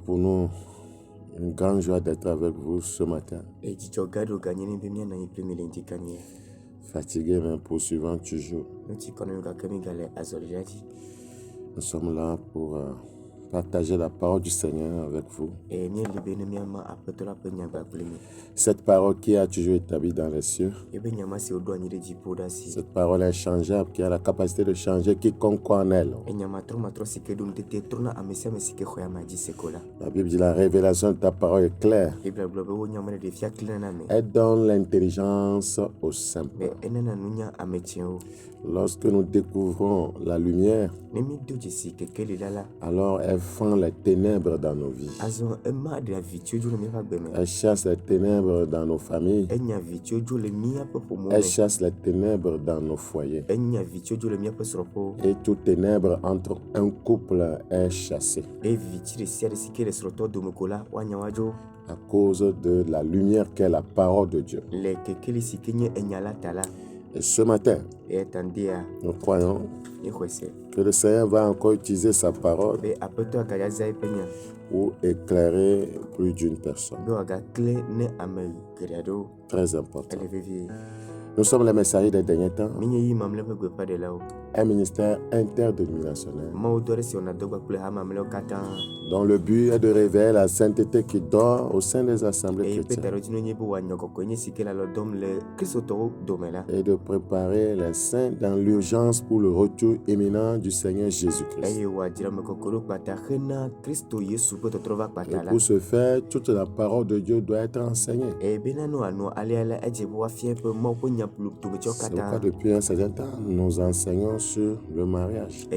pour nous une grande joie d'être avec vous ce matin. Fatigué, mais poursuivant toujours. Nous sommes là pour partager la parole du Seigneur avec vous. Cette parole qui a toujours établi dans les cieux. Cette parole inchangeable qui a la capacité de changer quiconque croit en elle. La Bible dit la révélation de ta parole est claire. Elle donne l'intelligence au simple. Lorsque nous découvrons la lumière, alors elle fend les ténèbres dans nos vies. Elle chasse les ténèbres dans nos familles. Elle chasse les ténèbres dans nos foyers. Et toute ténèbre entre un couple est chassée. À cause de la lumière qu'est la parole de Dieu. Et ce matin, nous croyons que le Seigneur va encore utiliser sa parole pour éclairer plus d'une personne. Très important. Nous sommes les messagers des derniers temps. Un ministère interdénominationnel dont le but est de révéler la sainteté qui dort au sein des assemblées chrétiennes et de préparer les saints dans l'urgence pour le retour imminent du Seigneur Jésus-Christ. Et pour ce faire, toute la parole de Dieu doit être enseignée. C'est pourquoi depuis un certain temps, nous enseignons sur le mariage.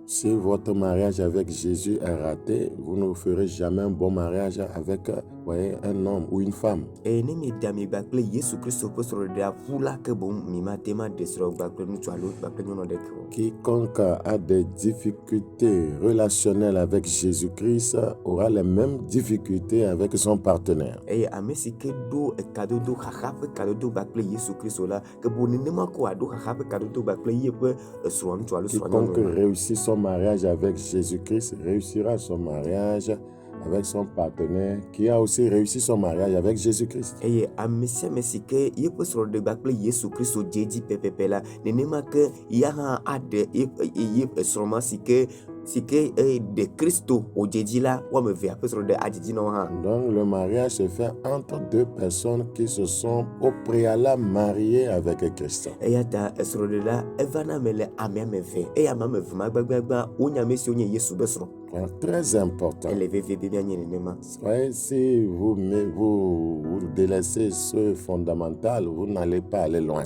Si votre mariage avec Jésus est raté, vous ne ferez jamais un bon mariage avec un homme ou une femme. Quiconque a des difficultés relationnelles avec Jésus-Christ aura les mêmes difficultés avec son partenaire. Quiconque réussit son mariage avec Jésus-Christ réussira son mariage avec son partenaire qui a aussi réussi son mariage avec Jésus-Christ. Donc le mariage se fait entre deux personnes qui se sont au préalable mariées avec Christ. Très important. Si vous délaissez ce fondamental, vous n'allez pas aller loin.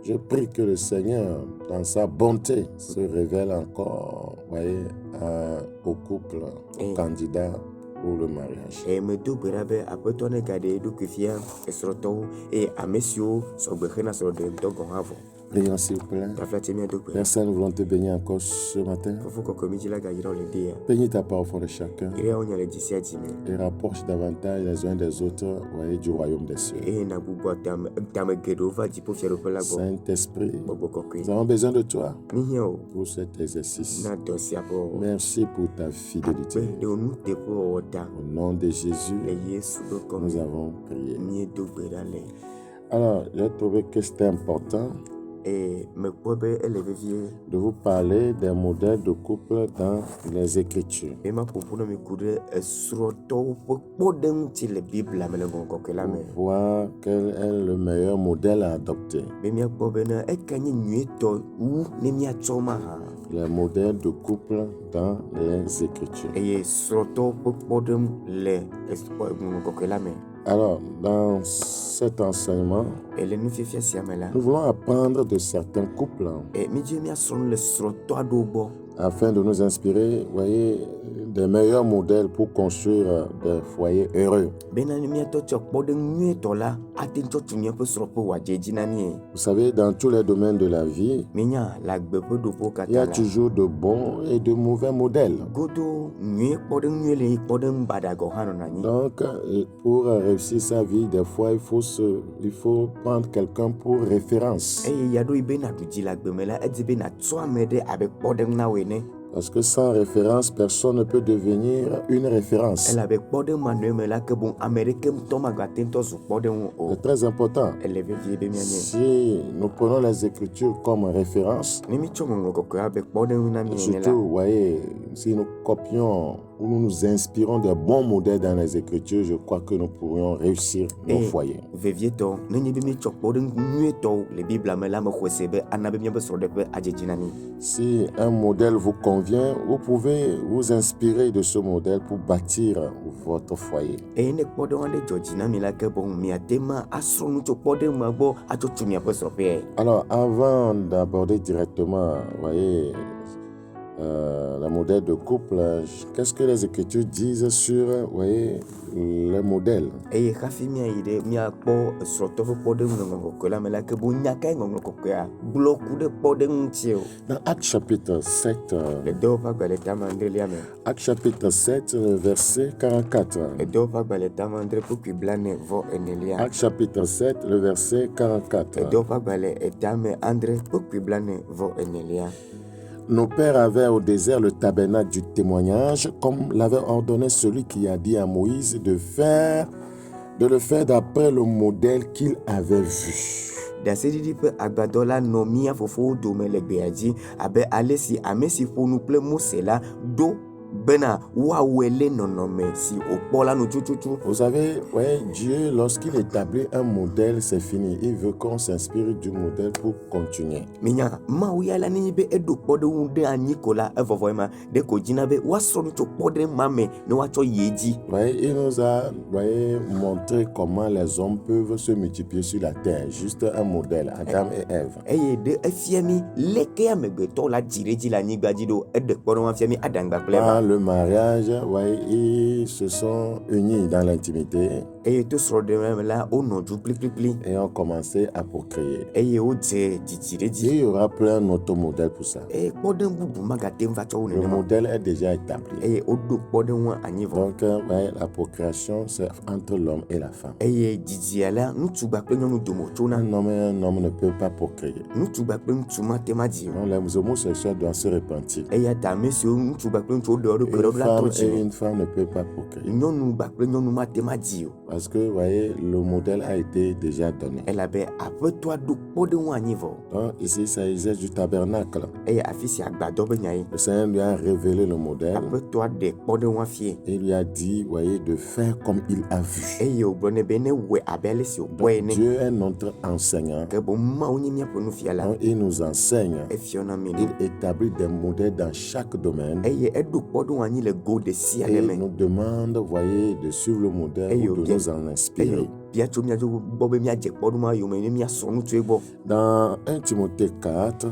Je prie que le Seigneur, dans sa bonté, se révèle encore au couple, aux candidats pour le mariage. Prions s'il vous plaît. Père Saint, nous voulons te bénir encore ce matin. Bénis ta parole au fond de chacun et rapproche davantage les uns des autres du royaume des cieux. Saint-Esprit, nous avons besoin de toi pour cet exercice. Merci pour ta fidélité. Au nom de Jésus, nous avons prié. Alors, j'ai trouvé que c'était important de vous parler des modèles de couple dans les Écritures. Pour voir quel est le meilleur modèle à adopter. Les modèles de couple dans les Écritures. Alors, dans cet enseignement, nous voulons apprendre de certains couples afin de nous inspirer, voyez, des meilleurs modèles pour construire des foyers heureux. Vous savez, dans tous les domaines de la vie, il y a toujours de bons et de mauvais modèles. Donc, pour réussir sa vie, des fois, il faut prendre quelqu'un pour référence. Parce que sans référence, personne ne peut devenir une référence. C'est très important. Si nous prenons les Écritures comme référence, surtout, vous voyez, si nous copions ou nous nous inspirons de bons modèles dans les Écritures, je crois que nous pourrions réussir nos foyers. Si un modèle vous convient, vous pouvez vous inspirer de ce modèle pour bâtir votre foyer. Alors, avant d'aborder directement, vous voyez, le modèle de couple, qu'est-ce que les Écritures disent sur, voyez, les modèles? Dans Actes chapitre 7, Actes chapitre 7, verset 44. Actes chapitre 7, le verset 44. Nos pères avaient au désert le tabernacle du témoignage, comme l'avait ordonné celui qui a dit à Moïse de le faire d'après le modèle qu'il avait vu. Vous savez, ouais, Dieu, lorsqu'il établit un modèle, c'est fini. Il veut qu'on s'inspire du modèle pour continuer. Ouais, il nous a montré comment les hommes peuvent se multiplier sur la terre. Juste un modèle, Adam et Ève. Le mariage, ouais, ils se sont unis dans l'intimité et ont commencé à procréer. Il y aura plein d'autres modèles pour ça. Le modèle est déjà établi. Donc, ouais, la procréation, c'est entre l'homme et la femme. Un homme ne peut pas procréer. Donc, les homosexuels doivent se repentir. Une femme ne peut pas procréer. Parce que, vous voyez, le modèle a été déjà donné. Donc, ici, il s'agissait du tabernacle. Le Seigneur lui a révélé le modèle. Et il lui a dit, vous voyez, de faire comme il a vu. Donc, Dieu est notre enseignant. Donc, il nous enseigne. Il établit des modèles dans chaque domaine. Et nous demande, voyez, de suivre le modèle ou de nous en inspirer. Dans 1 Timothée 4,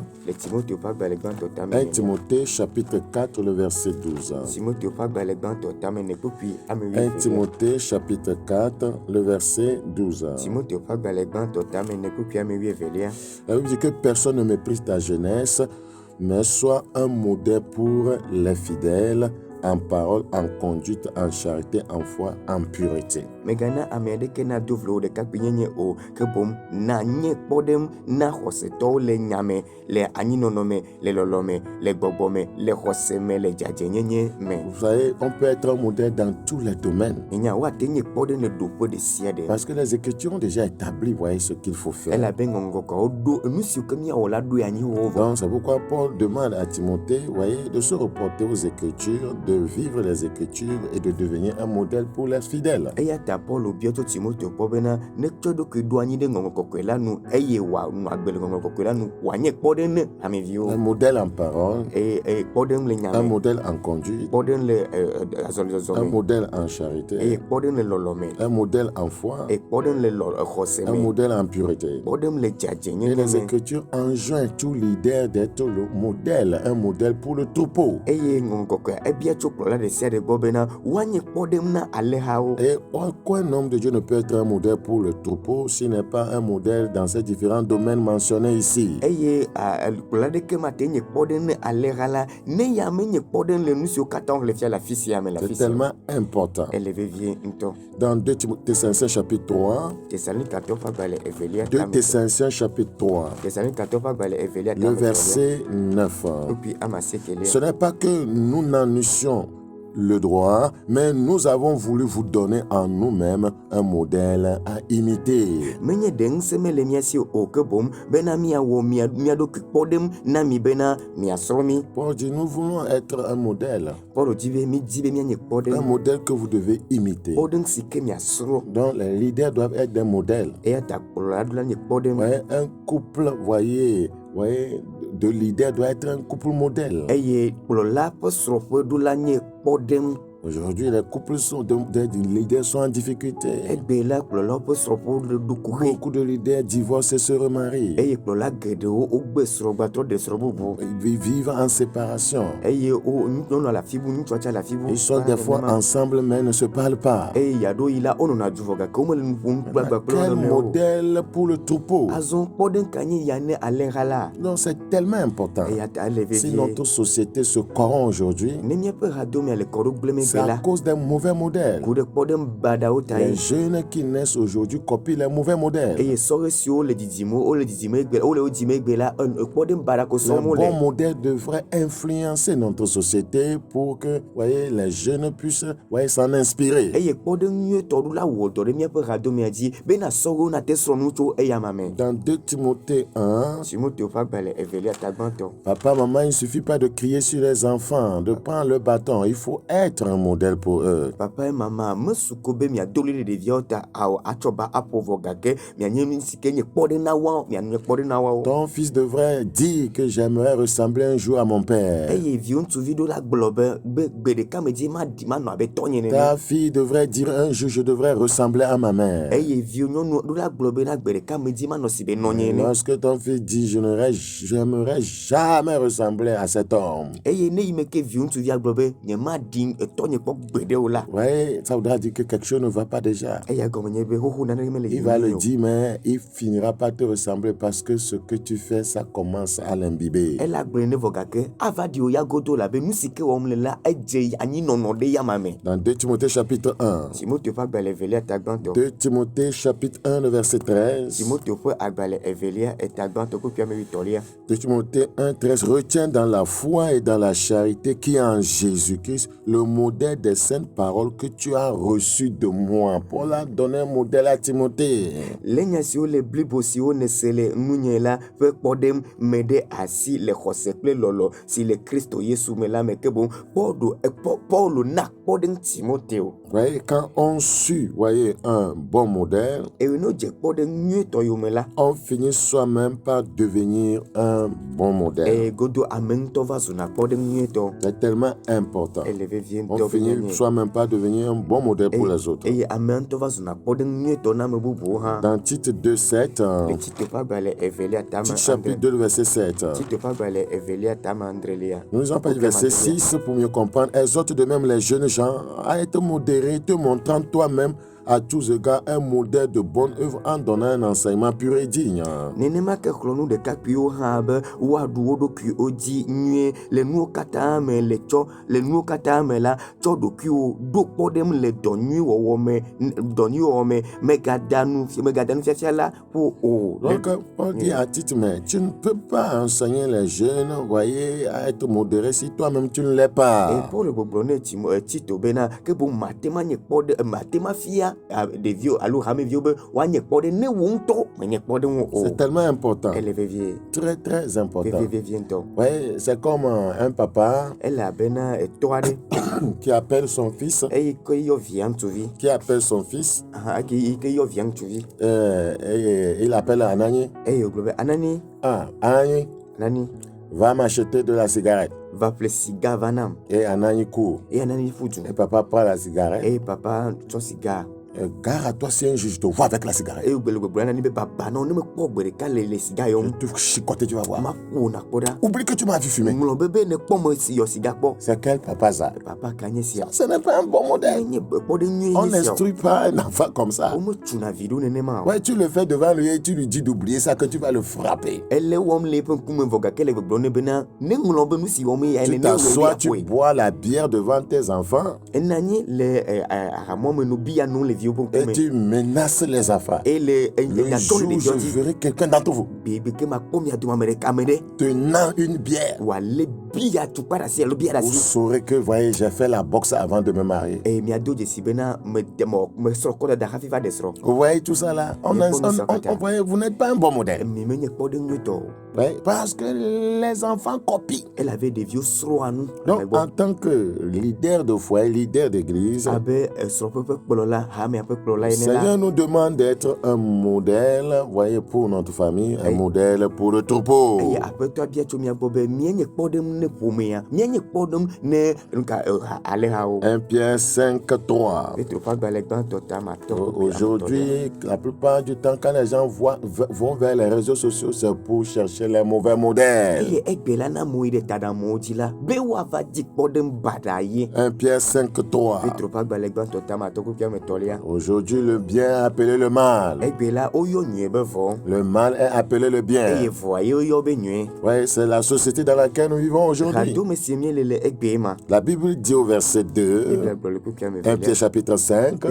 1 Timothée chapitre 4, le verset 12. 1 Timothée chapitre 4, le verset 12. Il dit que personne ne méprise ta jeunesse, mais sois un modèle pour les fidèles, en parole, en conduite, en charité, en foi, en pureté. Vous savez, on peut être un modèle dans tous les domaines. Parce que les Écritures ont déjà établi, voyez, ce qu'il faut faire. Donc, c'est pourquoi Paul demande à Timothée, voyez, de se reporter aux Écritures, de vivre les Écritures et de devenir un modèle pour les fidèles. ta Paul obieto Timothée pobena ne chodo ke douani de ngongo kokwela nu eye wa nu agbele ngongo kokwela nu wanye poden amevio un modèle en parole, poden le un nyame modèle en conduite, poden le un azolizozome modèle en charité, poden le lolome un modèle en foi, poden le un khoseme modèle en pureté. poden le Et jajenye les Écritures enjoignent tout leader d'être le modèle, un modèle pour le troupeau. eye ngongo kokwe ebia choklola de sede bobena wanye podem na alehao. Et pourquoi un homme de Dieu ne peut être un modèle pour le troupeau s'il n'est pas un modèle dans ces différents domaines mentionnés ici? Eye klola de ke mate nye podem ne alehala ne yame nye podem le nusio katon le fia la fisi yame la C'est fisi. tellement important. Elle vient nto. Dans 2 Thessaloniciens chapitre 3, Thessalonique 14 bale evelia 2 Thessaloniciens chapitre 3, Thessalonique 14 bale evelia le verset 9. puis amasekele. Ce n'est pas que nous n'en eussions le droit, mais nous avons voulu vous donner en nous-mêmes un modèle à imiter. Menye deng semele miasi o kebom bena mia wo mia do podem na mi bena mia sromi. Paul dit, nous voulons être un modèle. Poro jibe mi jibe mia nye podem. Un modèle que vous devez imiter. Podem sike mia sro. Donc les leaders doivent être des modèles. Et ta kolola nye podem. Ouais, un couple, voyez, de leaders doit être un couple modèle. Eye kolola po sro po dula nye podem. Aujourd'hui, les couples des leaders sont en difficulté. Ebela kolola po sro po du kuhi. Beaucoup de leaders divorcent et se remarient. Eye kolola gede o gbe sro gbatro de sro bubu. Ils vivent en séparation. Eye o nyono la fibu nchocha la fibu. Ils sont des fois ensemble mais ne se parlent pas. Eye yado ila ono na juvoga komel nfun gbagba Quel modèle pour le troupeau? Azon podem kanyi yane alengala. Non, c'est tellement important. Eye ata levé. Si notre société se corrompt aujourd'hui, Nemye pe radomi ale koro gleme c'est à cause des mauvais modèles. Kude podem bada o Les tai. jeunes qui naissent aujourd'hui copient les mauvais modèles. Eye sore si o le didimo o le didimo egbe o le o didimo egbe la podem bada ko Le somo le. bon modèle devrait influencer notre société pour que, voyez, les jeunes puissent, voyez, s'en inspirer. Eye podem nye todu la wo to nemye pe radomi adi be na soro na te sro nucho eya mame. Dans 2 Timothée 1, Timothée fa bale eveli atagbanto. papa, maman, il ne suffit pas de crier sur les enfants, de prendre le bâton. Il faut être un modèle pour eux. Papa et maman me sukobe mi adoli de viota au achoba apovogake mi anyemi sike nye podem na wa mi anye podem na wa. Ton fils devrait dire que j'aimerais ressembler un jour à mon père. Eye vion tu video la globe be de kamedi ma no abe tonye ne. Ta fille devrait dire un jour je devrais ressembler à ma mère. Eye vion no do la globe na gbe de kamedi ma no sibe nonye ne. Lorsque ton fils dit j'aimerais jamais ressembler à cet homme. Eye ne imeke vion tu via globe nye ma din tonye pok gbede o la. Ouais, ça voudra dire que quelque chose ne va pas déjà. Eye gomenye be ho na me le. Il va le dire, mais il finira par te ressembler parce que ce que tu fais, ça commence à l'imbiber. Elle a gbené vogake avadi o ya godo la be musike o mle la eje anyi nono de ya mame. Dans 2 Timothée chapitre 1. Timothée fa bale eveli atagbanto. 2 Timothée chapitre 1, le verset 13. Timothée fa agbale eveli atagbanto ko pia me vitoria. 2 Timothée 1, 13. Retiens dans la foi et dans la charité qui est en Jésus-Christ le modèle des saintes paroles que tu as reçues de moi. Paul a donné un modèle à Timothée. Lenya si o le blibo si o ne sele nunye la fe podem mede asi le khosekle lolo si le Kristo Yesu me la meke bon Paulo na podem Timothée. Voyez, quand on suit, voyez, un bon modèle, Et no je podem nyuto yomela. on finit soi-même par devenir un bon modèle. E godo amento va zuna podem nyuto. C'est tellement important. Eleve vient On finit soi-même par devenir un bon modèle pour les autres. E amento va zuna podem nyuto na me bubu ha. Dans Tite 2, 7, Le Tite fa bale eveli atama. Tite chapitre 2, verset 7. Tite fa bale eveli atama Andrelia. Nous lisons pas le verset 6 pour mieux comprendre. Exhorte de même les jeunes gens à être modérés, te montrant toi-même à tous égards un modèle de bonne œuvre en donnant un enseignement pur et digne. Nenema ke klonu de kapio habe wa duo do ki oji nye le nuo kata me le cho le nuo kata me la cho do ki o do podem le donyu wo me megadanu fia la pour o. Donc, on dit à Tite, mais tu ne peux pas enseigner les jeunes, voyez, à être modérés si toi-même tu ne l'es Et pas. pour le boblone Tito bena ke bon matema nye pod matema fia devio alo hamevio be wanye kpode ne wonto menye kpode wo. C'est tellement important. Elle est vie. Très très important. Viento. Ouais, c'est comme un papa Elle a bena etoade qui appelle son fils. Et que yo vient tu vie. Qui appelle son fils. Qui yo vient tu vie. Il appelle Anani. Et yo globe Anani. Anani. Anani. Va m'acheter de la cigarette. Va appeler cigare vanam. Et Anani court. Et Anani foutu. Et papa prend la cigarette. Et papa son cigare. Gare à toi si un jour je te vois avec la cigarette. Et Anani be papa non ne me pas boire les cigares. Je te chicoter, tu vas voir. Ma koda. Oublie que tu m'as vu fumer. Mon bébé ne pas moi si yo cigare pas. C'est quel papa ça? Papa kanye si. Ce n'est pas un bon modèle. On n'instruit pas un enfant comme ça. Ouais, tu le fais devant lui et tu lui dis d'oublier ça, que tu vas le frapper. Tu t'assois, tu bois la bière devant tes enfants. Et tu menaces les enfants. Le jour où je verrai quelqu'un d'entre vous tenant une bière, vous saurez que, voyez, j'ai fait la boxe avant de me marier. Vous voyez tout ça là? Voyez, vous n'êtes pas un bon modèle. Ouais, parce que les enfants copient. Elle avait des vieux sro à nous. Donc, en tant que leader de foyer, leader d'église, Seigneur nous demande d'être un modèle, voyez, pour notre famille, un modèle pour le troupeau. 1 Pierre 5:3. Aujourd'hui, la plupart du temps, quand les gens vont vers les réseaux sociaux, c'est pour chercher les mauvais modèles. 1 Pierre 5:3. Aujourd'hui, le bien est appelé le mal. Le mal est appelé le bien. Oui, c'est la société dans laquelle nous vivons aujourd'hui. La Bible dit au verset 2, 1 Pierre chapitre 5,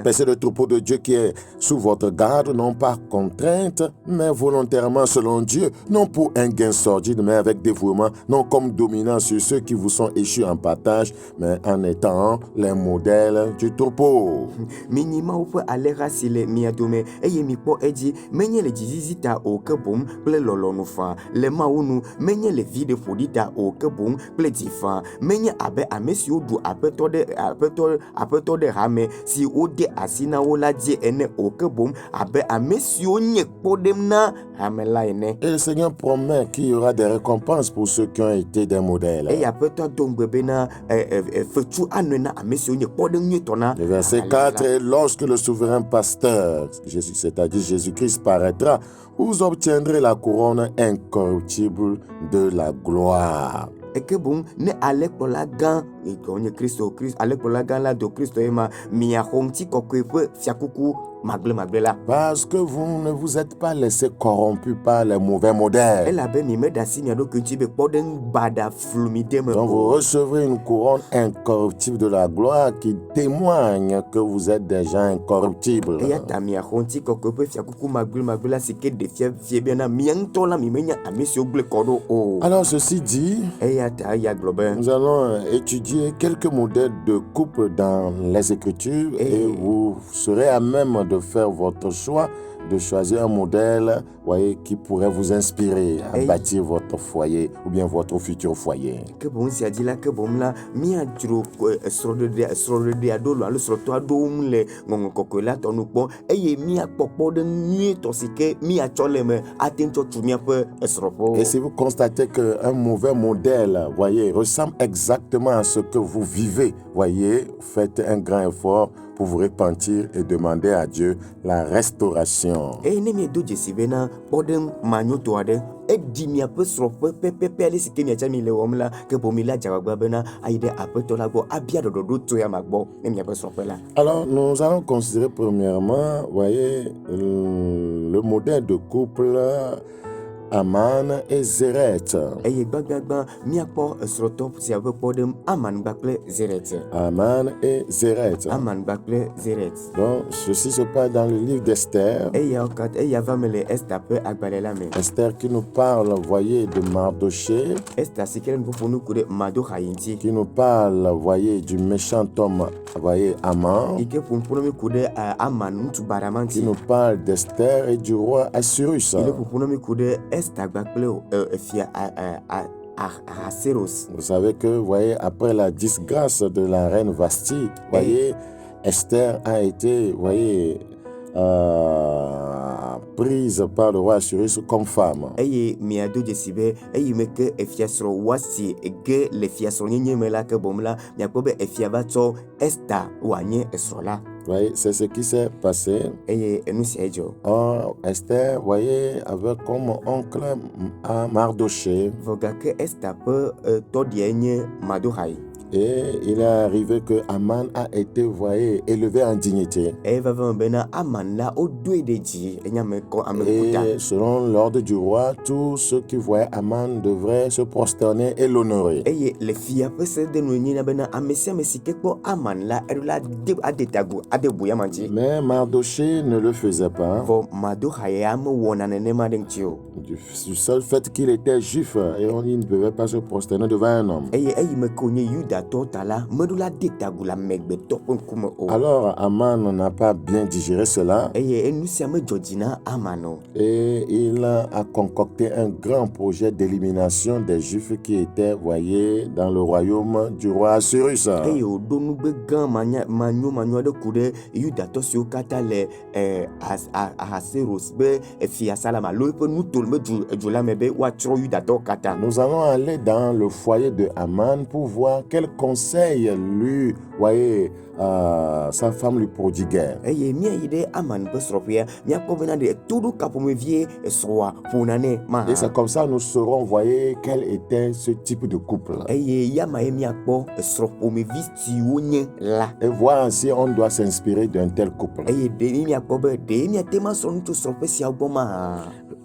mais c'est le troupeau de Dieu qui est sous votre garde, non par contrainte, mais volontairement selon Dieu, non pour un gain sordide, mais avec dévouement, non comme dominant sur ceux qui vous sont échus en partage, mais en étant les modèles du troupeau. Minima upe alera sile miadome eye mipo eji menye le jizizita o kebum ple lolonufa le maunu menye le vide fodita o kebum ple difa menye abe amesi odu apeto de rame si ode asina wola die ene o kebum abe amesi onye podem na hamela ene. Et le Seigneur promet qu'il y aura des récompenses pour ceux qui ont été des modèles. Et apeto dombebe na fetu anena amesi onye podem nyetona. Le verset 4, et lorsque le souverain pasteur, c'est-à-dire Jésus-Christ, paraîtra, vous obtiendrez la couronne incorruptible de la gloire. Et que bon, ne allez pour la gan, et qu'on est Christ, allez pour la gan là de Christ, et ma mia honti kokwepe fiakuku. Parce que vous ne vous êtes pas laissé corrompu par les mauvais modèles. Donc vous recevrez une couronne incorruptible de la gloire qui témoigne que vous êtes déjà incorruptible. Alors ceci dit, nous allons étudier quelques modèles de couple dans les Écritures et vous serez à même de faire votre choix, de choisir un modèle, voyez, qui pourrait vous inspirer à bâtir votre foyer ou bien votre futur foyer. Que bon si adila que bon la mi adro de adolo alo sroto adom le ngongo kokola tonu bon eye mi apopo de nuit tosike mi acholeme atento tumia pe esropo. Et si vous constatez que un mauvais modèle, voyez, ressemble exactement à ce que vous vivez, voyez, faites un grand effort pour vous repentir et demander à Dieu la restauration. Et ne mi do jesibena bodem manyoto ade e di mi ape sropo pepe ali sike mi acha mi le womla ke bomila jawagba bena aide apeto la go abia dodo to ya magbo ne mi ape sropo la. Alors nous allons considérer premièrement, voyez, le modèle de couple Aman et Zéret. Eye gbagbagba miakpɔ esrɔ̃tɔ sia ƒe kpɔɖem Aman kpakple Zeret. Aman et Zéret. Aman kpakple Zeret. Donc, ceci se passe dans le livre d'Esther. Eya va me le Esther ƒe agbalẽ la me. Esther qui nous parle, voyez, de Mardoché. Esther si ke le nuƒo ƒo nu ku ɖe Mardoxai ŋuti. Qui nous parle, voyez, du méchant homme, voyez, Aman. Ike ƒo nu mi ku ɖe Aman ŋutsu baɖama ŋuti. Qui nous parle d'Esther et du roi Assyrus. Ile ƒo nu mi ku ɖe Esther kpakple fia Ahasuerus. Vous savez que, voyez, après la disgrâce de la reine Vasti, voyez, Esther a été, voyez, prise par le roi Assyrus comme femme. Eye miado dzesi be eye me ke efiasrɔ̃ Wasti ge le fiasrɔ̃ nyenye me la ke bom la miakpɔ be efia va tsɔ Esther wòanye esrɔ̃ la. Voyez, c'est ce qui s'est passé. Eye enu sia dzɔ. Or, Esther, voyez, avait comme oncle à Mardoché. Vɔ gake Esther ƒe tɔɖia nye Mardoxai. Et il est arrivé que Aman a été, voyez, élevé en dignité. Et selon l'ordre du roi, tous ceux qui voyaient Aman devraient se prosterner et l'honorer. Mais Mardoché ne le faisait pas. Du seul fait qu'il était juif et on ne devait pas se prosterner devant un homme. Alors Aman n'a pas bien digéré cela et il a concocté un grand projet d'élimination des juifs qui étaient, voyez, dans le royaume du roi Assyrus. Nous allons aller dans le foyer de Aman pour voir quel conseil lui, voyez, sa femme lui prodiguait. Et c'est comme ça nous saurons, voyez, quel était ce type de couple. Et voir ainsi on doit s'inspirer d'un tel couple.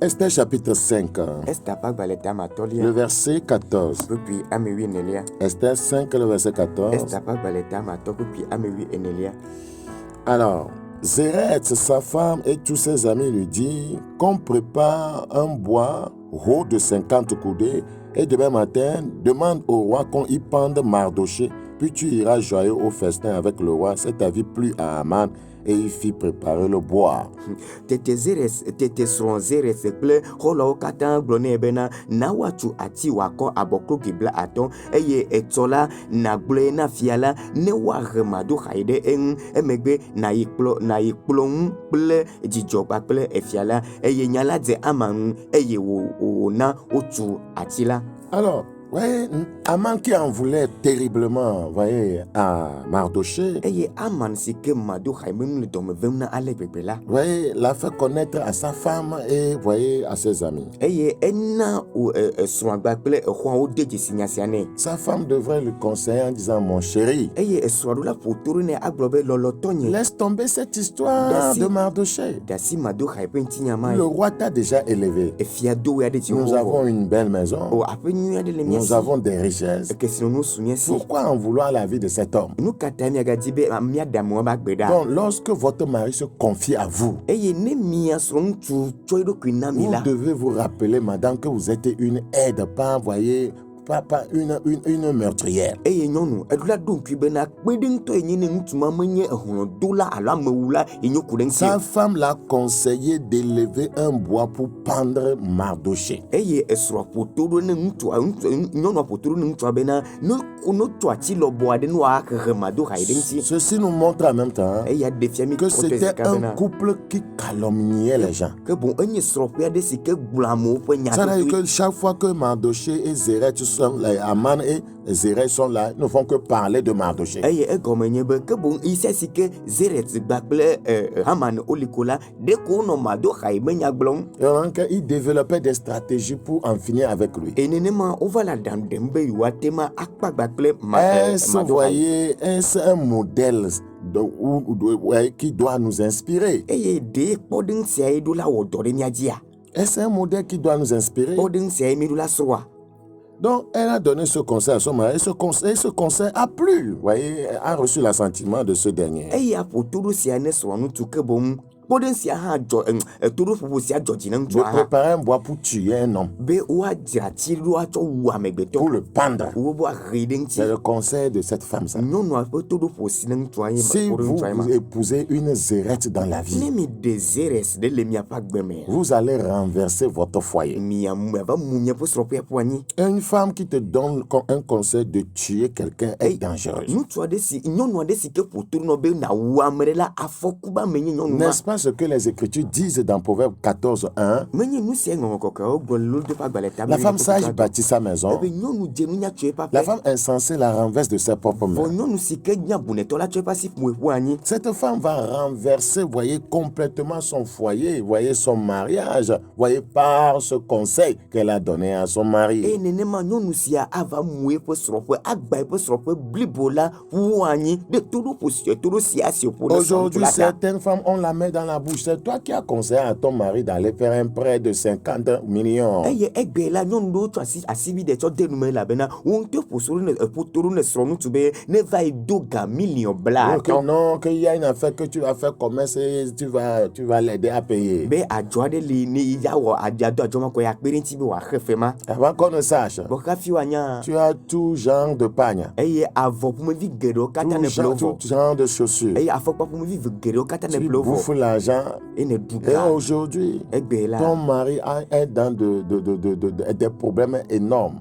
Esther chapitre 5, le verset 14. Esther 5, le verset 14. Alors, Zéret, sa femme et tous ses amis lui disent qu'on prépare un bois haut de 50 coudées et demain matin, demande au roi qu'on y pende Mardoché, puis tu iras joyeux au festin avec le roi. Cet avis plut à Aman et il fit préparer le bois. Tete srɔ̃ Zeret kple xɔlawo katã gblɔ nɛ bena na woatsu ati wòakɔ abɔklo gibla atɔ eye etsɔ la nàgblɔe na fia la ne woahe Mardoxai ɖe eŋu emegbe nàyi kplɔ ŋu kple dzidzɔ kpakple efia la eye nya la dze Aman ŋu eye wòna wotsu ati la. Alors, voyez, Aman qui en voulait terriblement, voyez, à Mardoché. Voyez, l'a fait connaître à sa femme et, voyez, à ses amis. Sa femme devrait lui conseiller en disant, mon chéri, laisse tomber cette histoire de Mardoché. Le roi t'a déjà élevé. Nous avons une belle maison. Nous avons des richesses. Pourquoi en vouloir la vie de cet homme? Donc, lorsque votre mari se confie à vous, vous devez vous rappeler, madame, que vous êtes une aide, pas, voyez, pas une meurtrière. Sa femme l'a conseillé d'élever un bois pour pendre Mardoché. Ceci nous montre en même temps que c'était un couple qui calomniait les gens. C'est-à-dire que chaque fois que Mardoché et Zéret sont là, Aman et Zéret sont là, ne font que parler de Mardoché. Il développait des stratégies pour en finir avec lui. Est-ce un modèle qui doit nous inspirer? Et c'est un modèle qui doit nous inspirer. Donc, elle a donné ce conseil à son mari. Et ce conseil a plu. Vous voyez, a reçu l'assentiment de ce dernier. De préparer un bois pour tuer un homme. Pour le pendre. C'est le conseil de cette femme. Ça. Si vous épousez une zérette dans la vie, vous allez renverser votre foyer. Une femme qui te donne un conseil de tuer quelqu'un est dangereuse. N'est-ce pas ce que les Écritures disent dans Proverbe 14:1? La femme sage bâtit sa maison. La femme insensée la renverse de ses propres mains. Cette femme va renverser, voyez, complètement son foyer, voyez, son mariage, voyez, par ce conseil qu'elle a donné à son mari. Aujourd'hui, certaines femmes ont la main dans la bouche. C'est toi qui as conseillé à ton mari d'aller faire un prêt de 50 millions. Non, qu'il y a une affaire que tu vas faire commerce et tu vas l'aider à payer. Avant qu'on ne sache, tu as tout genre de pagne, tout genre de chaussures. Tu bouffes l'argent. Et aujourd'hui, ton mari est dans des problèmes énormes.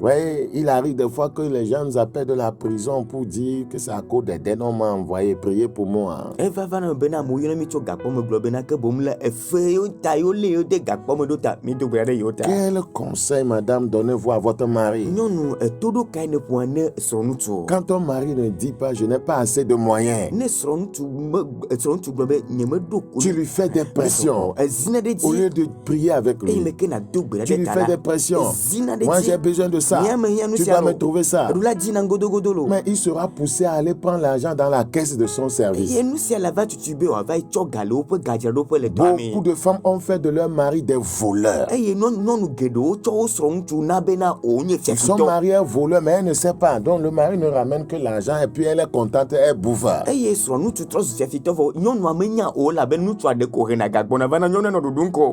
Ouais, il arrive des fois que les gens nous appellent de la prison pour dire que c'est à cause des dettes. On m'a envoyé prier pour moi. Quel conseil, madame, donnez-vous à votre mari? Quand ton mari ne dit pas, je n'ai pas assez de moyens, tu lui fais des pressions. Au lieu de prier avec lui, tu lui fais des pressions. Moi, j'ai besoin de ça. Tu dois me trouver ça. Mais il sera poussé à aller prendre l'argent dans la caisse de son service. Beaucoup de femmes ont fait de leur mari des voleurs. Ils sont mariés à voleurs, mais elle ne sait pas. Donc le mari ne ramène que l'argent et puis elle est contente, elle bouffe.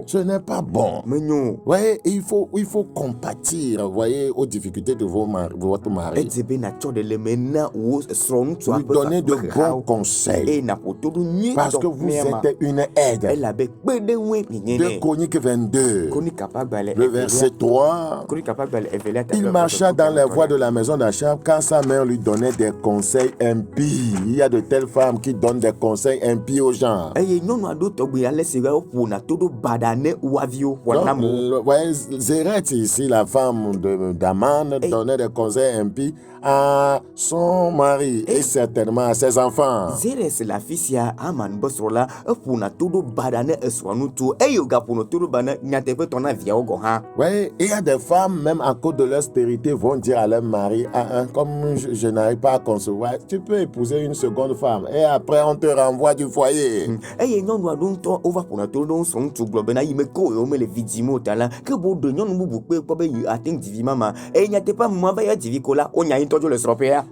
Ce n'est pas bon. Voyez, il faut compatir, voyez, aux difficultés de votre mari. Lui donner de bons conseils. Parce que vous êtes une aide. 2 Chroniques 22, le verset 3. Il marcha dans les voies de la maison d'Achab quand sa mère lui donnait des conseils impies. Il y a de telles femmes qui donnent des conseils impies aux gens. Voyez, Zéreth ici, la femme d'Aman, donnait des conseils impies à son mari et certainement à ses enfants. Oui, il y a des femmes, même à cause de leur stérilité, vont dire à leur mari, comme je n'arrive pas à concevoir, tu peux épouser une seconde femme et après on te renvoie du foyer.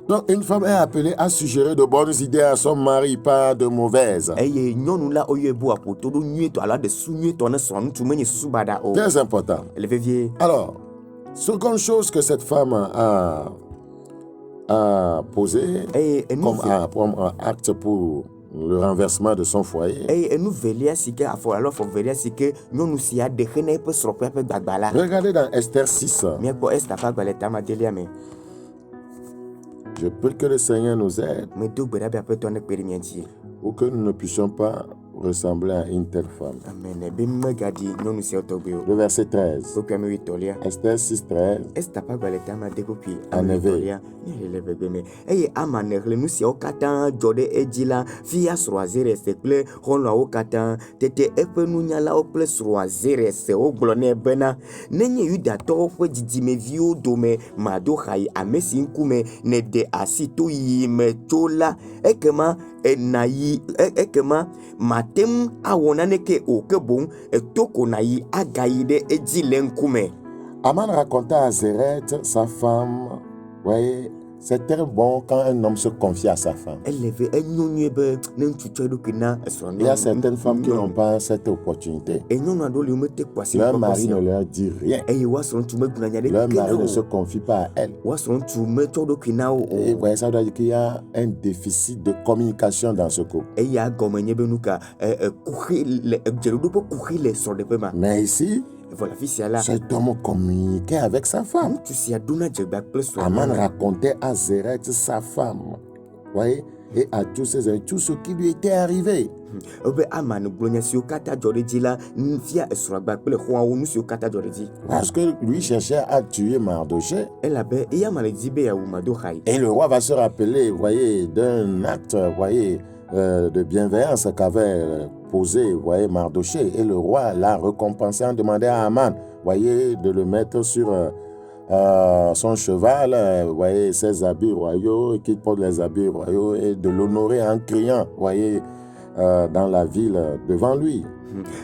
Donc une femme est appelée à suggérer de bonnes idées à son mari, pas de mauvaises. Très important. Alors, seconde chose que cette femme a posé comme acte pour le renversement de son foyer. Regardez dans Esther 6. Je prie que le Seigneur nous aide pour que nous ne puissions pas ressembler à une telle femme. Le verset 13. Esther 6, 13. En effet. matem awonaneke o ke bon etoko na yi agaide eji lenkume. Aman raconta à Zéret, sa femme, voyez, c'est très bon quand un homme se confie à sa femme. Il y a certaines femmes qui n'ont pas cette opportunité. Leur mari ne leur dit rien. Leur mari ne se confie pas à elle. Et voyez, ça doit dire qu'il y a un déficit de communication dans ce couple. Mais ici, cet homme communiquait avec sa femme. Aman racontait à Zéret sa femme. Voyez, et à tous ses amis, tout ce qui lui était arrivé. Parce que lui cherchait à tuer Mardochée. Et le roi va se rappeler, voyez, d'un acte, voyez, de bienveillance qu'avait posé, voyez, Mardochée. Et le roi l'a récompensé en demandant à Aman, voyez, de le mettre sur son cheval, voyez, ses habits royaux, qu'il porte les habits royaux, et de l'honorer en criant, voyez, dans la ville devant lui.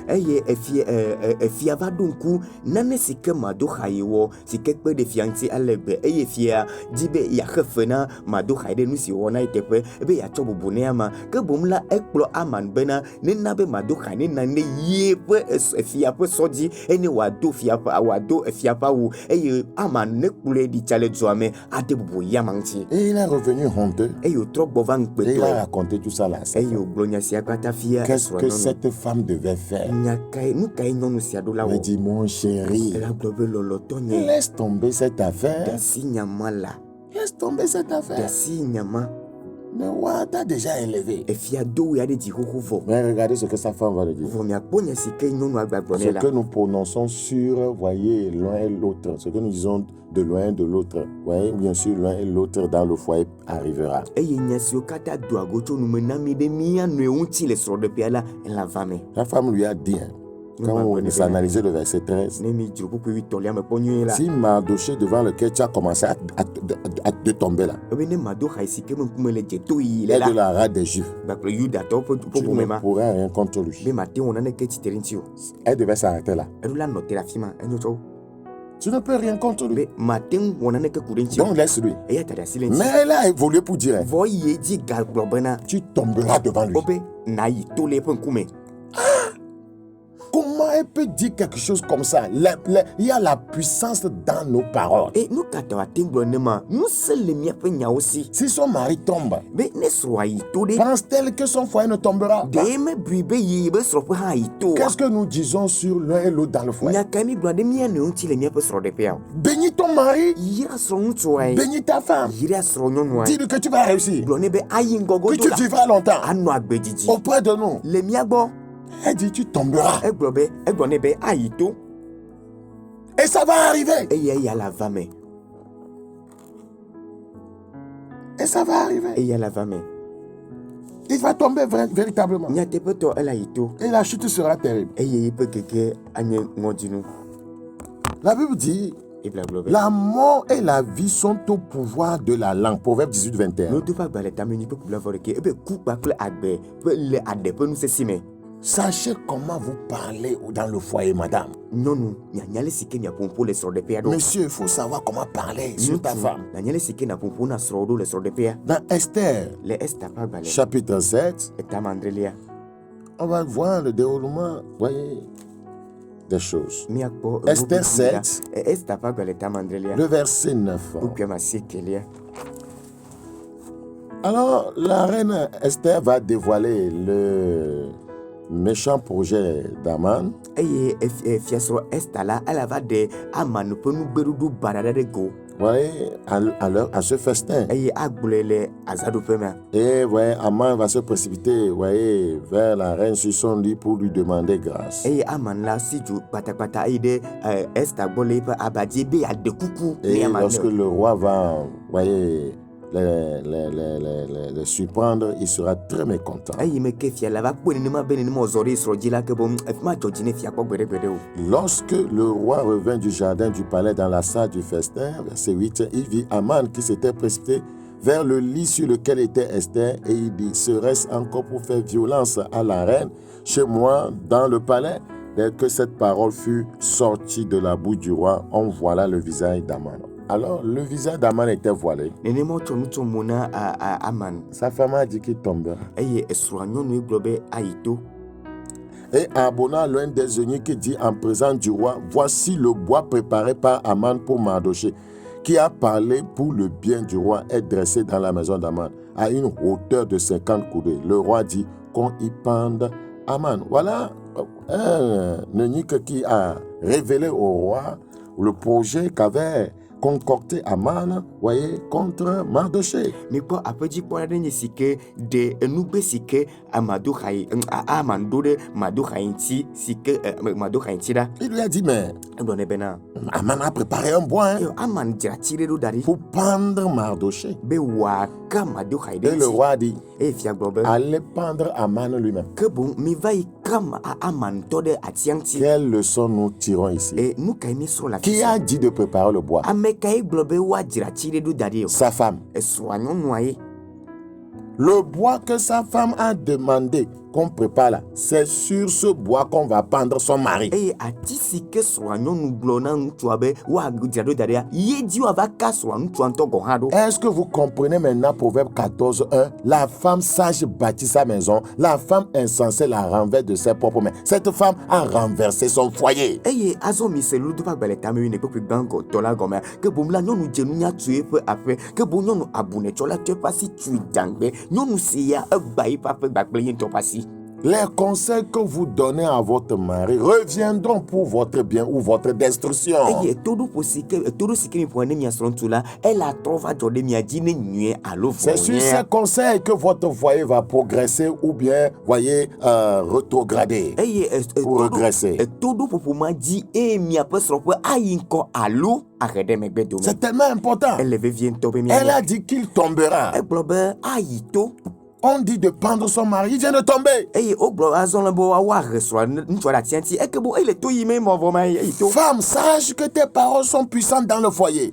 Eye efia va donku nane sike Mardochai wo sike pe de fiancé alebe eye fia dibe ya khefena Mardochai de nusi wona itepe ebe ya chobo ne ama ke bomla ekplo Aman bena ne nabe Mardochai ne nane yepe efia pe soji ene wado fia pa wado efia pa wu eye Aman ne kule di chale joame ade bubu yamanti. Et il est revenu honteux. Eye trop bovan pe. Il a raconté tout ça là. Eye oglonya sia kata fia. Qu'est-ce que cette femme devait faire? Il dit, mon chéri, laisse tomber cette affaire. Laisse tomber cette affaire. Le roi t'a déjà élevé. Mais regardez ce que sa femme va le dire. Ce que nous prononçons sur, voyez, l'un et l'autre, ce que nous disons de l'un de l'autre, voyez, bien sûr, l'un et l'autre dans le foyer arrivera. La femme lui a dit, quand on analysait le verset 13, si Mardochée devant lequel tu as commencé à te tomber là, est de la rate des Juifs, tu ne pourras rien contre lui. Elle devait s'arrêter là. Tu ne peux rien contre lui. Donc laisse-lui. Mais elle a évolué pour dire, tu tomberas devant lui. Comment elle peut dire quelque chose comme ça? Il y a la puissance dans nos paroles. Si son mari tombe, pense-t-elle que son foyer ne tombera pas? Qu'est-ce que nous disons sur l'un et l'autre dans le foyer? Bénis ton mari, bénis ta femme, dis-lui que tu vas réussir, que tu vivras longtemps auprès de nous. Elle dit, tu tomberas. Et ça va arriver. Et ça va arriver. Il va tomber véritablement. Et la chute sera terrible. La Bible dit, la mort et la vie sont au pouvoir de la langue. Proverbe 18, 21. Sachez comment vous parlez dans le foyer, madame. Monsieur, il faut savoir comment parler sur ta femme. Dans Esther, chapitre 7, on va voir le déroulement, voyez, des choses. Esther 7, le verset 9. Alors, la reine Esther va dévoiler le méchant projet d'Aman. Voyez, à ce festin. Et voyez, Aman va se précipiter, voyez, vers la reine sur son lit pour lui demander grâce. Et lorsque le roi va, voyez, les surprendre, il sera très mécontent. Lorsque le roi revint du jardin du palais dans la salle du festin, verset 8, il vit Aman qui s'était précipité vers le lit sur lequel était Esther et il dit, serait-ce encore pour faire violence à la reine chez moi dans le palais? Dès que cette parole fut sortie de la bouche du roi, on voila le visage d'Aman. Alors, le visage d'Aman était voilé. Sa femme a dit qu'il tombera. Et Abona, l'un des eunuques, dit en présence du roi, voici le bois préparé par Aman pour Mardochée, qui a parlé pour le bien du roi, est dressé dans la maison d'Aman, à une hauteur de 50 coudées. Le roi dit qu'on y pende Aman. Voilà un eunuque qui a révélé au roi le projet qu'avait concocté Aman, voyez, contre Mardochée. Mais quoi après dit quoi dernier c'est que de nous c'est que Amadou Khaï Amando de Madou Khaïti c'est que Madou Khaïti là. Il lui a dit mais Aman a préparé un bois Aman dira tirer l'eau dari pour pendre Mardochée. Be waka Madou Khaï. Et le roi dit fiable allez pendre Aman lui-même. Que bon mi va y comme à Aman tode à tianti. Quelle leçon nous tirons ici? Et nous caïmi sur la. Qui a dit de préparer le bois? Sa femme. Le bois que sa femme a demandé qu'on prépare là, c'est sur ce bois qu'on va pendre son mari. Est-ce que vous comprenez maintenant Proverbe 14:1? La femme sage bâtit sa maison, la femme insensée la renverse de ses propres mains. Cette femme a renversé son foyer. Les conseils que vous donnez à votre mari reviendront pour votre bien ou votre destruction. C'est sur ces conseils que votre foyer va progresser ou bien, voyez, rétrograder ou regresser. C'est tellement important. Elle a dit qu'il tombera. On dit de pendre son mari, il vient de tomber. Femme, sache que tes paroles sont puissantes dans le foyer.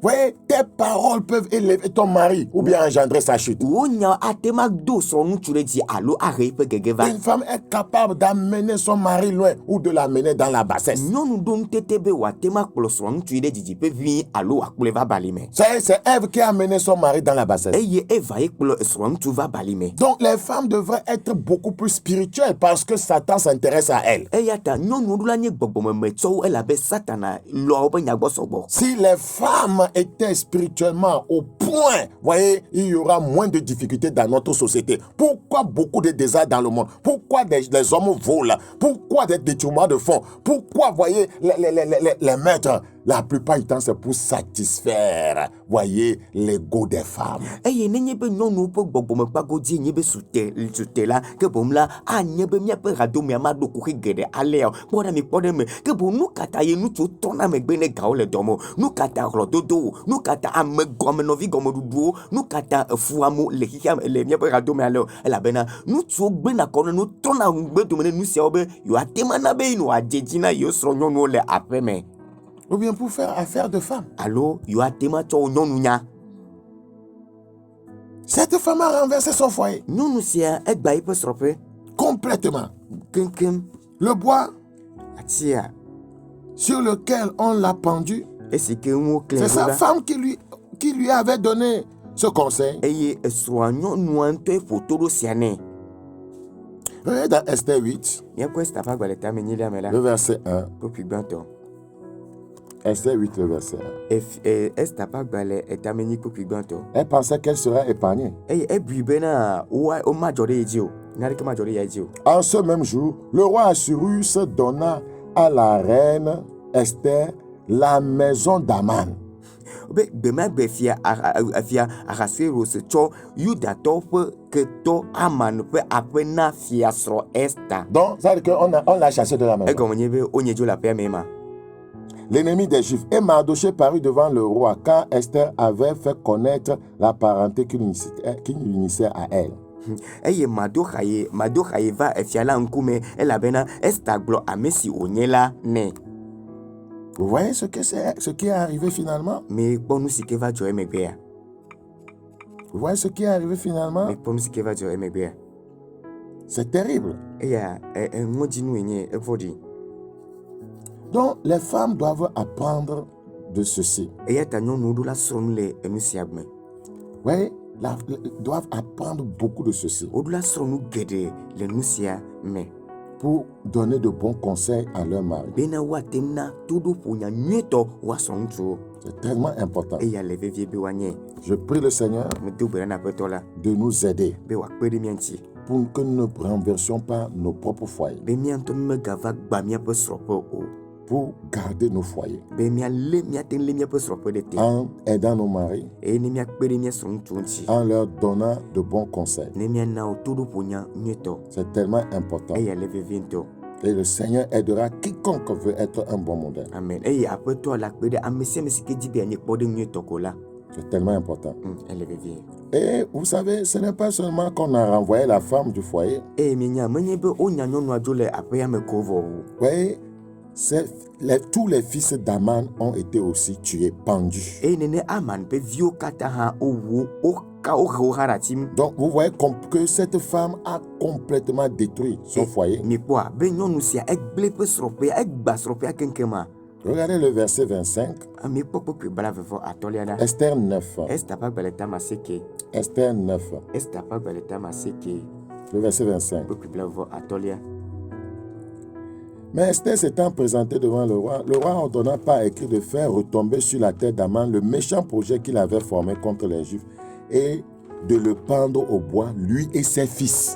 Oui, tes paroles peuvent élever ton mari ou bien engendrer sa chute. Une femme est capable d'amener son mari loin ou de l'amener dans la bassesse. C'est Ève qui a amené son mari dans la bassesse. Donc les femmes devraient être beaucoup plus spirituelles parce que Satan s'intéresse à elles. Si les femmes étaient spirituellement au point, voyez, il y aura moins de difficultés dans notre société. Pourquoi beaucoup de désastres dans le monde? Pourquoi les hommes volent? Pourquoi des détournements de fonds? Pourquoi, voyez, les maîtres? La plupart du temps, c'est pour satisfaire, voyez, l'ego des femmes. Ou bien pour faire affaire de femme. Cette femme a renversé son foyer. Complètement. Le bois sur lequel on l'a pendu, c'est sa femme qui lui avait donné ce conseil. Regardez dans Esther 8, le verset 1. Esther 8, le verset 1. Elle pensait qu'elle serait épargnée. En ce même jour, le roi Assuérus donna à la reine Esther la maison d'Aman. Donc, ça veut dire qu'on l'a chassé de la maison. L'ennemi des Juifs. Et Mardochée parut devant le roi quand Esther avait fait connaître la parenté qu'il unissait à elle. Vous voyez ce qui est arrivé finalement? Mais bon, nous, si que va jouer mes béas. Vous voyez ce qui est arrivé finalement? Mais bon, nous, si que va jouer mes béas. C'est terrible. Donc, les femmes doivent apprendre de ceci. Oui, doivent apprendre beaucoup de ceci pour donner de bons conseils à leur mari. C'est tellement important. Je prie le Seigneur de nous aider pour que nous ne renversions pas nos propres foyers, pour garder nos foyers en aidant nos maris, en leur donnant de bons conseils. C'est tellement important. Et le Seigneur aidera quiconque veut être un bon modèle. Amen. C'est tellement important. Et vous savez, ce n'est pas seulement qu'on a renvoyé la femme du foyer. Oui, tous les fils d'Aman ont été aussi tués, pendus. Donc vous voyez que cette femme a complètement détruit son foyer. Regardez le verset 25. Esther 9. Esther 9. Le verset 25. Mais Esther s'étant présentée devant le roi ordonna par écrit de faire retomber sur la tête d'Aman le méchant projet qu'il avait formé contre les Juifs et de le pendre au bois, lui et ses fils.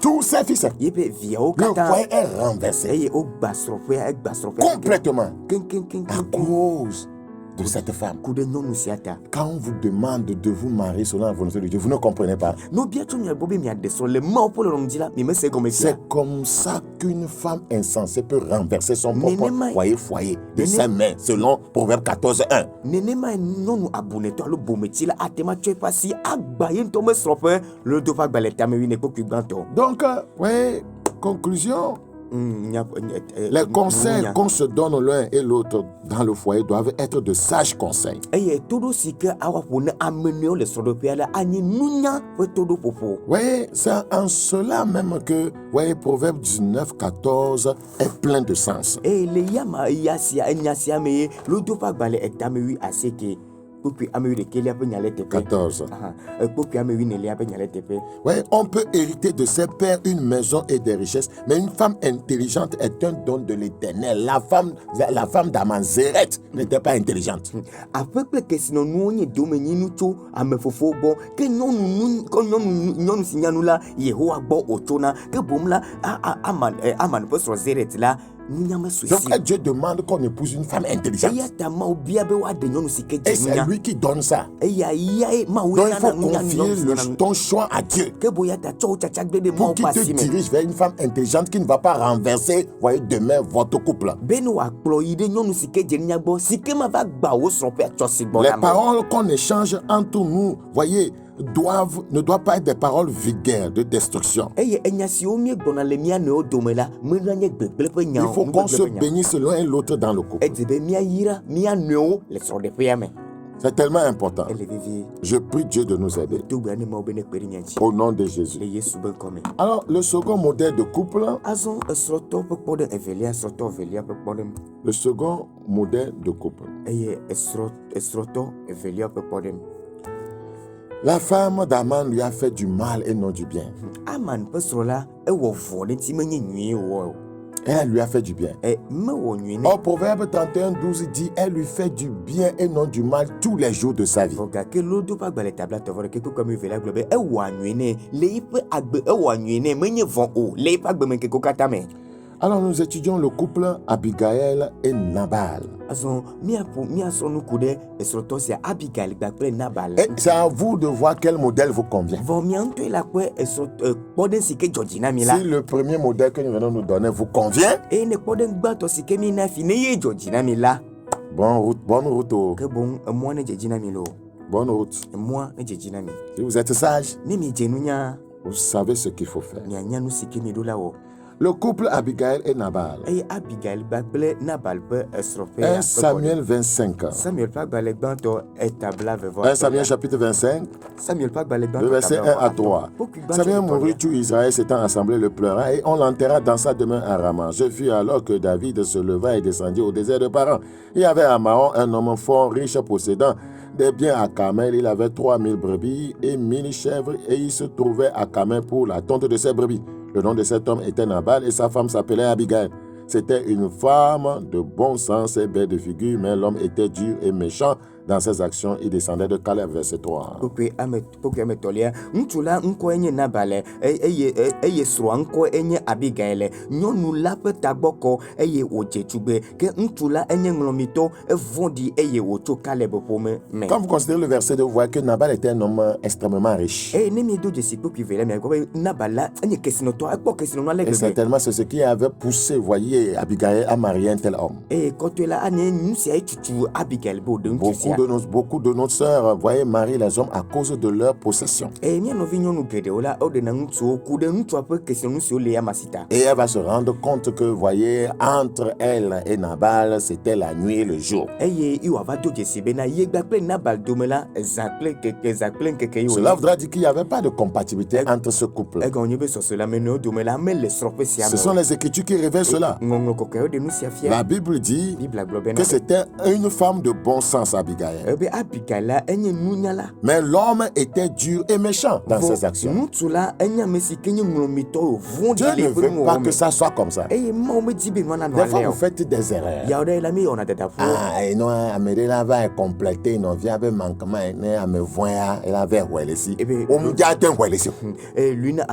Tous ses fils. Le foyer est renversé complètement à cause de cette femme. Quand on vous demande de vous marier selon la volonté de Dieu, vous ne comprenez pas. C'est comme ça qu'une femme insensée peut renverser son propre foyer de ses mains, selon Proverbe 14:1. Donc, conclusion. Les conseils qu'on se donne l'un et l'autre dans le foyer doivent être de sages conseils. Oui, c'est en cela même que Proverbe 19:14 est plein de sens. 14. Oui, on peut hériter de ses pères une maison et des richesses, mais une femme intelligente est un don de l'Éternel. La femme d'Aman, Zéreth, n'était pas intelligente. Donc Dieu demande qu'on épouse une femme intelligente. Et c'est lui qui donne ça. Donc il faut confier ton choix à Dieu pour qu'il te dirige vers une femme intelligente qui ne va pas renverser, demain votre couple. Les paroles qu'on échange entre nous, ne doivent pas être des paroles vulgaires de destruction. Il faut qu'on se bénisse l'un et l'autre dans le couple. C'est tellement important. Je prie Dieu de nous aider. Au nom de Jésus. Alors, le second modèle de couple. Le second modèle de couple. La femme d'Aman lui a fait du mal et non du bien. Elle lui a fait du bien. Or, Proverbe 31:12 dit, elle lui fait du bien et non du mal tous les jours de sa vie. Alors nous étudions le couple Abigail et Nabal. Et c'est à vous de voir quel modèle vous convient. Si le premier modèle que nous venons nous donner vous convient, bonne route. Bonne route. Si vous êtes sage, vous savez ce qu'il faut faire. Le couple Abigail et Nabal. 1 Samuel 25. 1 Samuel chapitre 25, le verset 1 à 3. Samuel mourut, tout Israël s'étant assemblé le pleura et on l'enterra dans sa demeure à Rama. Ce fut alors que David se leva et descendit au désert de Paran. Il y avait à Mahon un homme fort, riche, possédant des biens à Carmel. Il avait 3000 brebis et 1000 chèvres et il se trouvait à Carmel pour la tonte de ses brebis. Le nom de cet homme était Nabal et sa femme s'appelait Abigail. C'était une femme de bon sens et belle de figure, mais l'homme était dur et méchant dans ses actions. Il descendait de Caleb, verset 3. Quand vous considérez le verset, vous voyez que Nabal était un homme extrêmement riche. Et certainement, c'est ce qui avait poussé, voyez, Abigail à marier un tel homme. Beaucoup de nos sœurs, voyez, marient les hommes à cause de leur possession. Et elle va se rendre compte que, voyez, entre elle et Nabal, c'était la nuit et le jour. Cela voudra dire qu'il n'y avait pas de compatibilité entre ce couple. Ce sont les Écritures qui révèlent cela. La Bible dit que c'était une femme de bon sens, Abigail. Mais l'homme était dur et méchant dans ses actions. Dieu ne veut pas que ça soit comme ça. Des fois, vous faites des erreurs. Et non, Amélie va compléter, non, vient avec manquement, et me voit, elle avait ici. Et l'une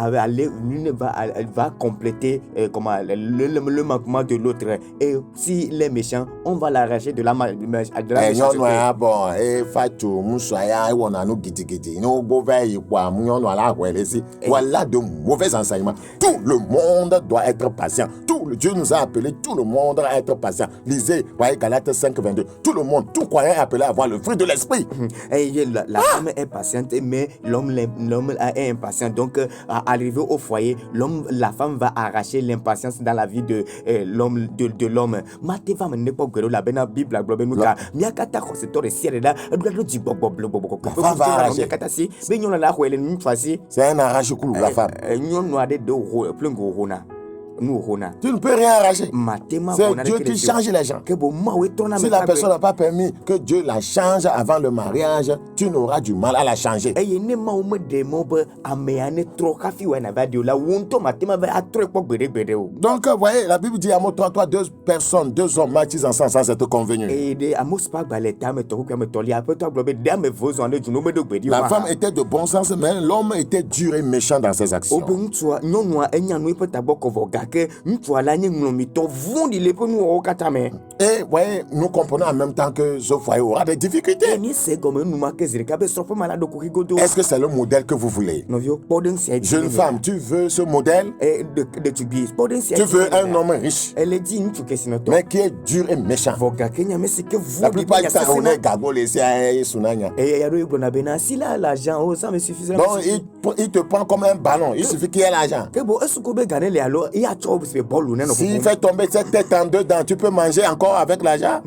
va compléter le manquement de l'autre. Et si les méchants, on va l'arracher de la méchanceté. Voilà de mauvais enseignements. Tout le monde doit être patient. Dieu nous a appelé tout le monde à être patient. Lisez, voyez Galates 5, 22. Tout le monde, tout croyant est appelé à avoir le fruit de l'esprit. La femme est patiente, mais l'homme est impatient. Donc, arrivé au foyer, la femme va arracher l'impatience dans la vie de l'homme. La Bible c'est un arrache-cou, la femme. Tu ne peux rien arracher. C'est Dieu qui change les gens. Si la personne n'a pas permis que Dieu la change avant le mariage, tu n'auras du mal à la changer. Donc, vous voyez, la Bible dit à toi, deux personnes, deux hommes marchent ensemble sans être convenus. La femme était de bon sens, mais l'homme était dur et méchant dans ses actions. Et voyez, nous comprenons en même temps que ce foyer aura des difficultés. Est-ce que c'est le modèle que vous voulez? Jeune femme, tu veux ce modèle? Tu veux un homme riche, mais qui est dur et méchant. La plupart du temps, on est gago laissé à Sunanya. Donc, il te prend comme un ballon. Il suffit qu'il y ait l'argent. S'il fait tomber cette tête en dedans, tu peux manger encore avec l'argent.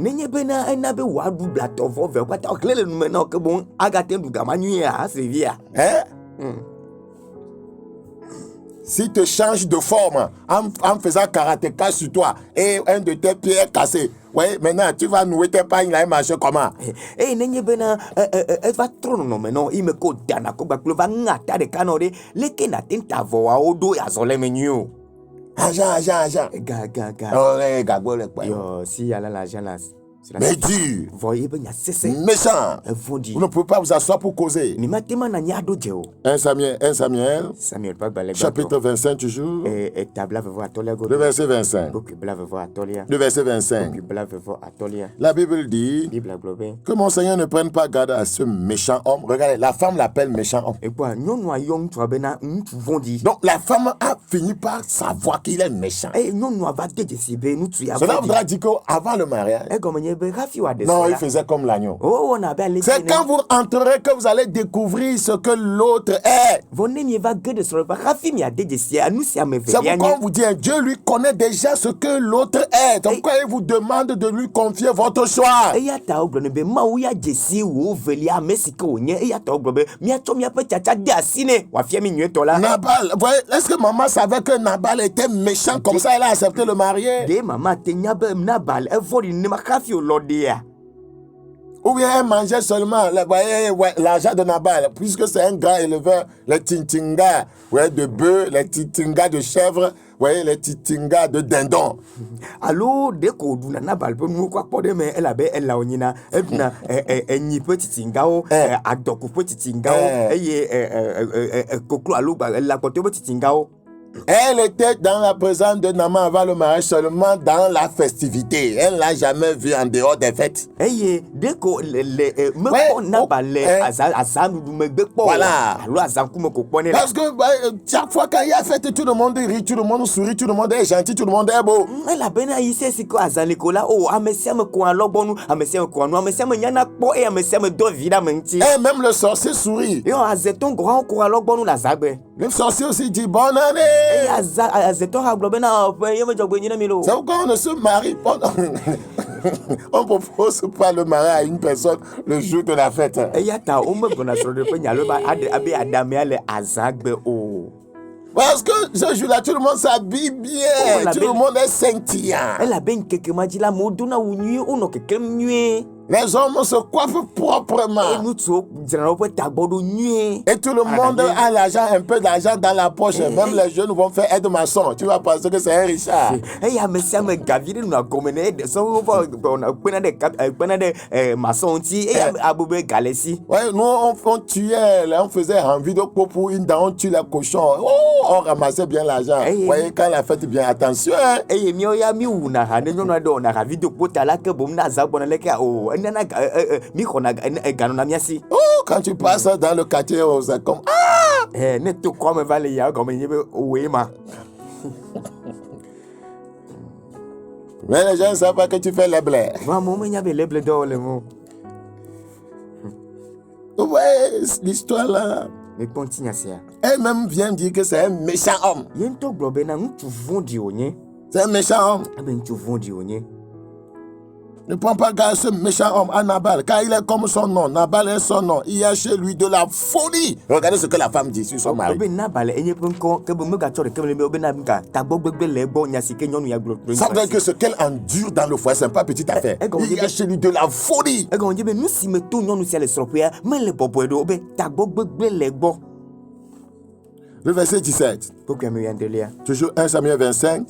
Hein? Si tu changes de forme en faisant karatéka sur toi et un de tes pieds est cassé, oui, maintenant tu vas nouer tes pagnes là et marcher comment? Agent. Oh, Yo, si elle a l'argent là, mais dur, méchant. Vous ne pouvez pas vous asseoir pour causer. 1 Samuel, chapitre 25 toujours, le verset 25. Le verset 25. La Bible dit que mon Seigneur ne prenne pas garde à ce méchant homme. Regardez, la femme l'appelle méchant homme. Donc la femme a fini par savoir qu'il est méchant. Cela voudra dire qu'avant le mariage, non, il faisait comme l'agneau. C'est quand vous entrerez que vous allez découvrir ce que l'autre est. C'est pourquoi on vous dit, Dieu lui connaît déjà ce que l'autre est. Donc quand il vous demande de lui confier votre choix. Nabal, voyez, est-ce que maman savait que Nabal était méchant comme ça, elle a accepté le marier? Ou bien elle mangeait seulement l'argent de Nabal, puisque c'est un grand éleveur, les tintingas de bœufs, les tintingas de chèvres, les tintingas de dindons. Alors, dès qu'on a Nabal, nous quoi pas de mais elle avait elle la onina, elle n'a ni petit tingao, à donc petit tingao, et coclo à l'eau, elle la côté petit tingao. Elle était dans la présence de Naman avant le mariage seulement dans la festivité. Elle ne l'a jamais vu en dehors des fêtes. Voilà. Parce que chaque fois qu'il y a fête, tout le monde rit, tout le monde sourit, tout le monde est gentil, tout le monde est beau. Et même le sorcier sourit. Le sorcier aussi dit bonne année. C'est pourquoi on ne se marie pas. On propose pas le mariage à une personne le jour de la fête. Parce que ce jour-là, tout le monde s'habille bien. Tout le monde est scintillant. Les hommes se coiffent proprement. Et tout le monde a l'argent, un peu d'argent dans la poche. Même les jeunes vont faire aide-maçon. Tu vas penser que c'est un richard. Ouais, nous, on tuait, on faisait envie de pour une dent, on tue les cochons. Oh, on ramassait bien l'argent. Vous voyez, quand la fête vient, attention. Oh, quand tu passes dans le quartier, c'est comme mais les gens ne savent pas que tu fais les blés. Vous voyez l'histoire là. Elle-même vient dire que c'est un méchant homme. C'est un méchant homme. Ne prends pas garde à ce méchant homme, à Nabal, car il est comme son nom. Nabal est son nom. Il y a chez lui de la folie. Regardez ce que la femme dit sur son mari. Ça veut dire que ce qu'elle endure dans le foyer, ce n'est pas petite affaire. Il y a chez lui de la folie. Le verset 17. Toujours 1 Samuel 25.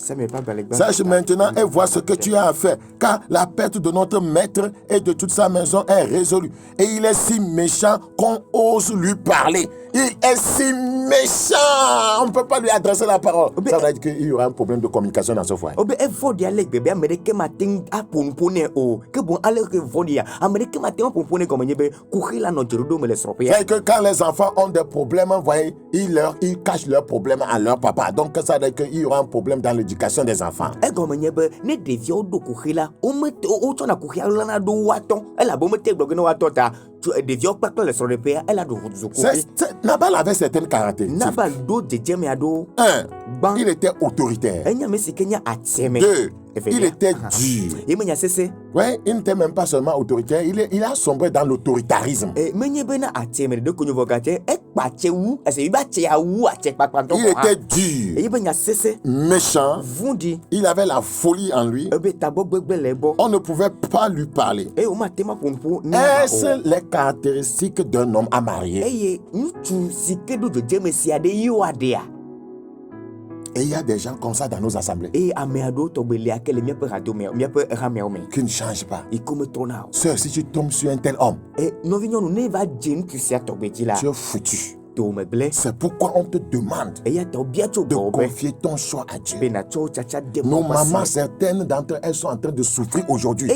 Sache maintenant et vois ce que tu as à faire, car la perte de notre maître et de toute sa maison est résolue. Et il est si méchant qu'on ose lui parler. Il est si méchant. On ne peut pas lui adresser la parole. Ça veut dire qu'il y aura un problème de communication dans ce foyer. C'est que quand les enfants ont des problèmes, voyez, ils cachent leurs problèmes à leur papa. Donc ça veut dire qu'il y aura un problème dans l'éducation des enfants. Nabal avait certaines caractéristiques. Un, il était autoritaire. Deux, il était dur. Ouais, il n'était même pas seulement autoritaire, il a sombré dans l'autoritarisme. Il était dur, méchant, il avait la folie en lui. On ne pouvait pas lui parler. Est-ce les caractéristiques d'un homme à marier? Et il y a des gens comme ça dans nos assemblées qui ne changent pas. Sœur, si tu tombes sur un tel homme, tu es foutu. C'est pourquoi on te demande de confier ton choix à Dieu. Nos mamans, certaines d'entre elles sont en train de souffrir aujourd'hui.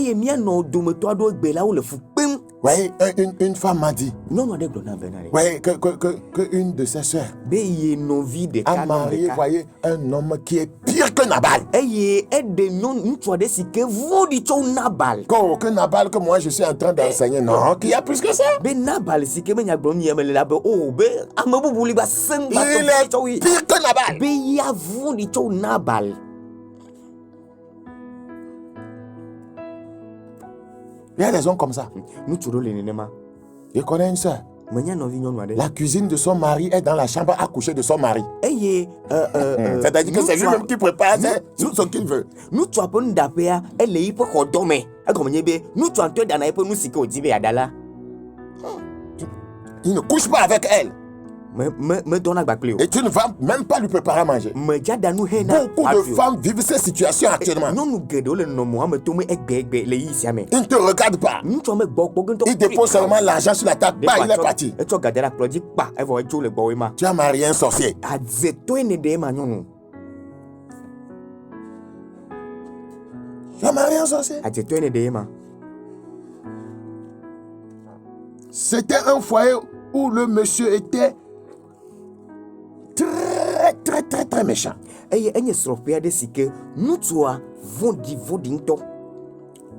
Oui, une femme m'a dit que une de ses sœurs a marié, voyez, un homme qui est pire que Nabal. Que Nabal, que moi je suis en train d'enseigner, non, qu'il y a plus que ça. Il est pire que Nabal. Il y a des hommes comme ça. Je connais une soeur. La cuisine de son mari est dans la chambre à coucher de son mari. C'est-à-dire que c'est lui-même qui prépare ce qu'il veut. Il ne couche pas avec elle. Et tu ne vas même pas lui préparer à manger. Beaucoup de femmes vivent ces situations actuellement. Ils ne te regardent pas. Ils déposent seulement l'argent sur la table. Bah, il est parti. Tu as marié un sorcier. Tu as marié un sorcier. C'était un foyer où le monsieur était très méchant.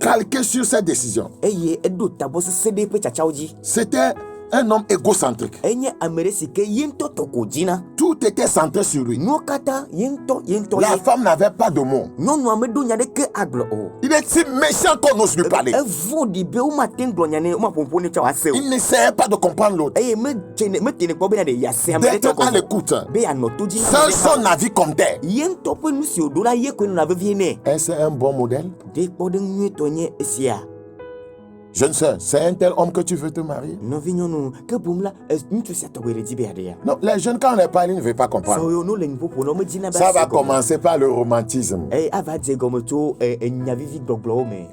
Calqué sur cette décision. C'était un homme égocentrique. Tout était centré sur lui. La femme n'avait pas de mots. Il est si méchant qu'on n'ose lui parler. Il n'essayait pas de comprendre l'autre. D'être à l'écoute. Seul son avis comptait. Est-ce un bon modèle? Jeune sœur, c'est un tel homme que tu veux te marier? Non, les jeunes, quand on est pas, ils ne veulent pas comprendre. Ça va commencer par le romantisme.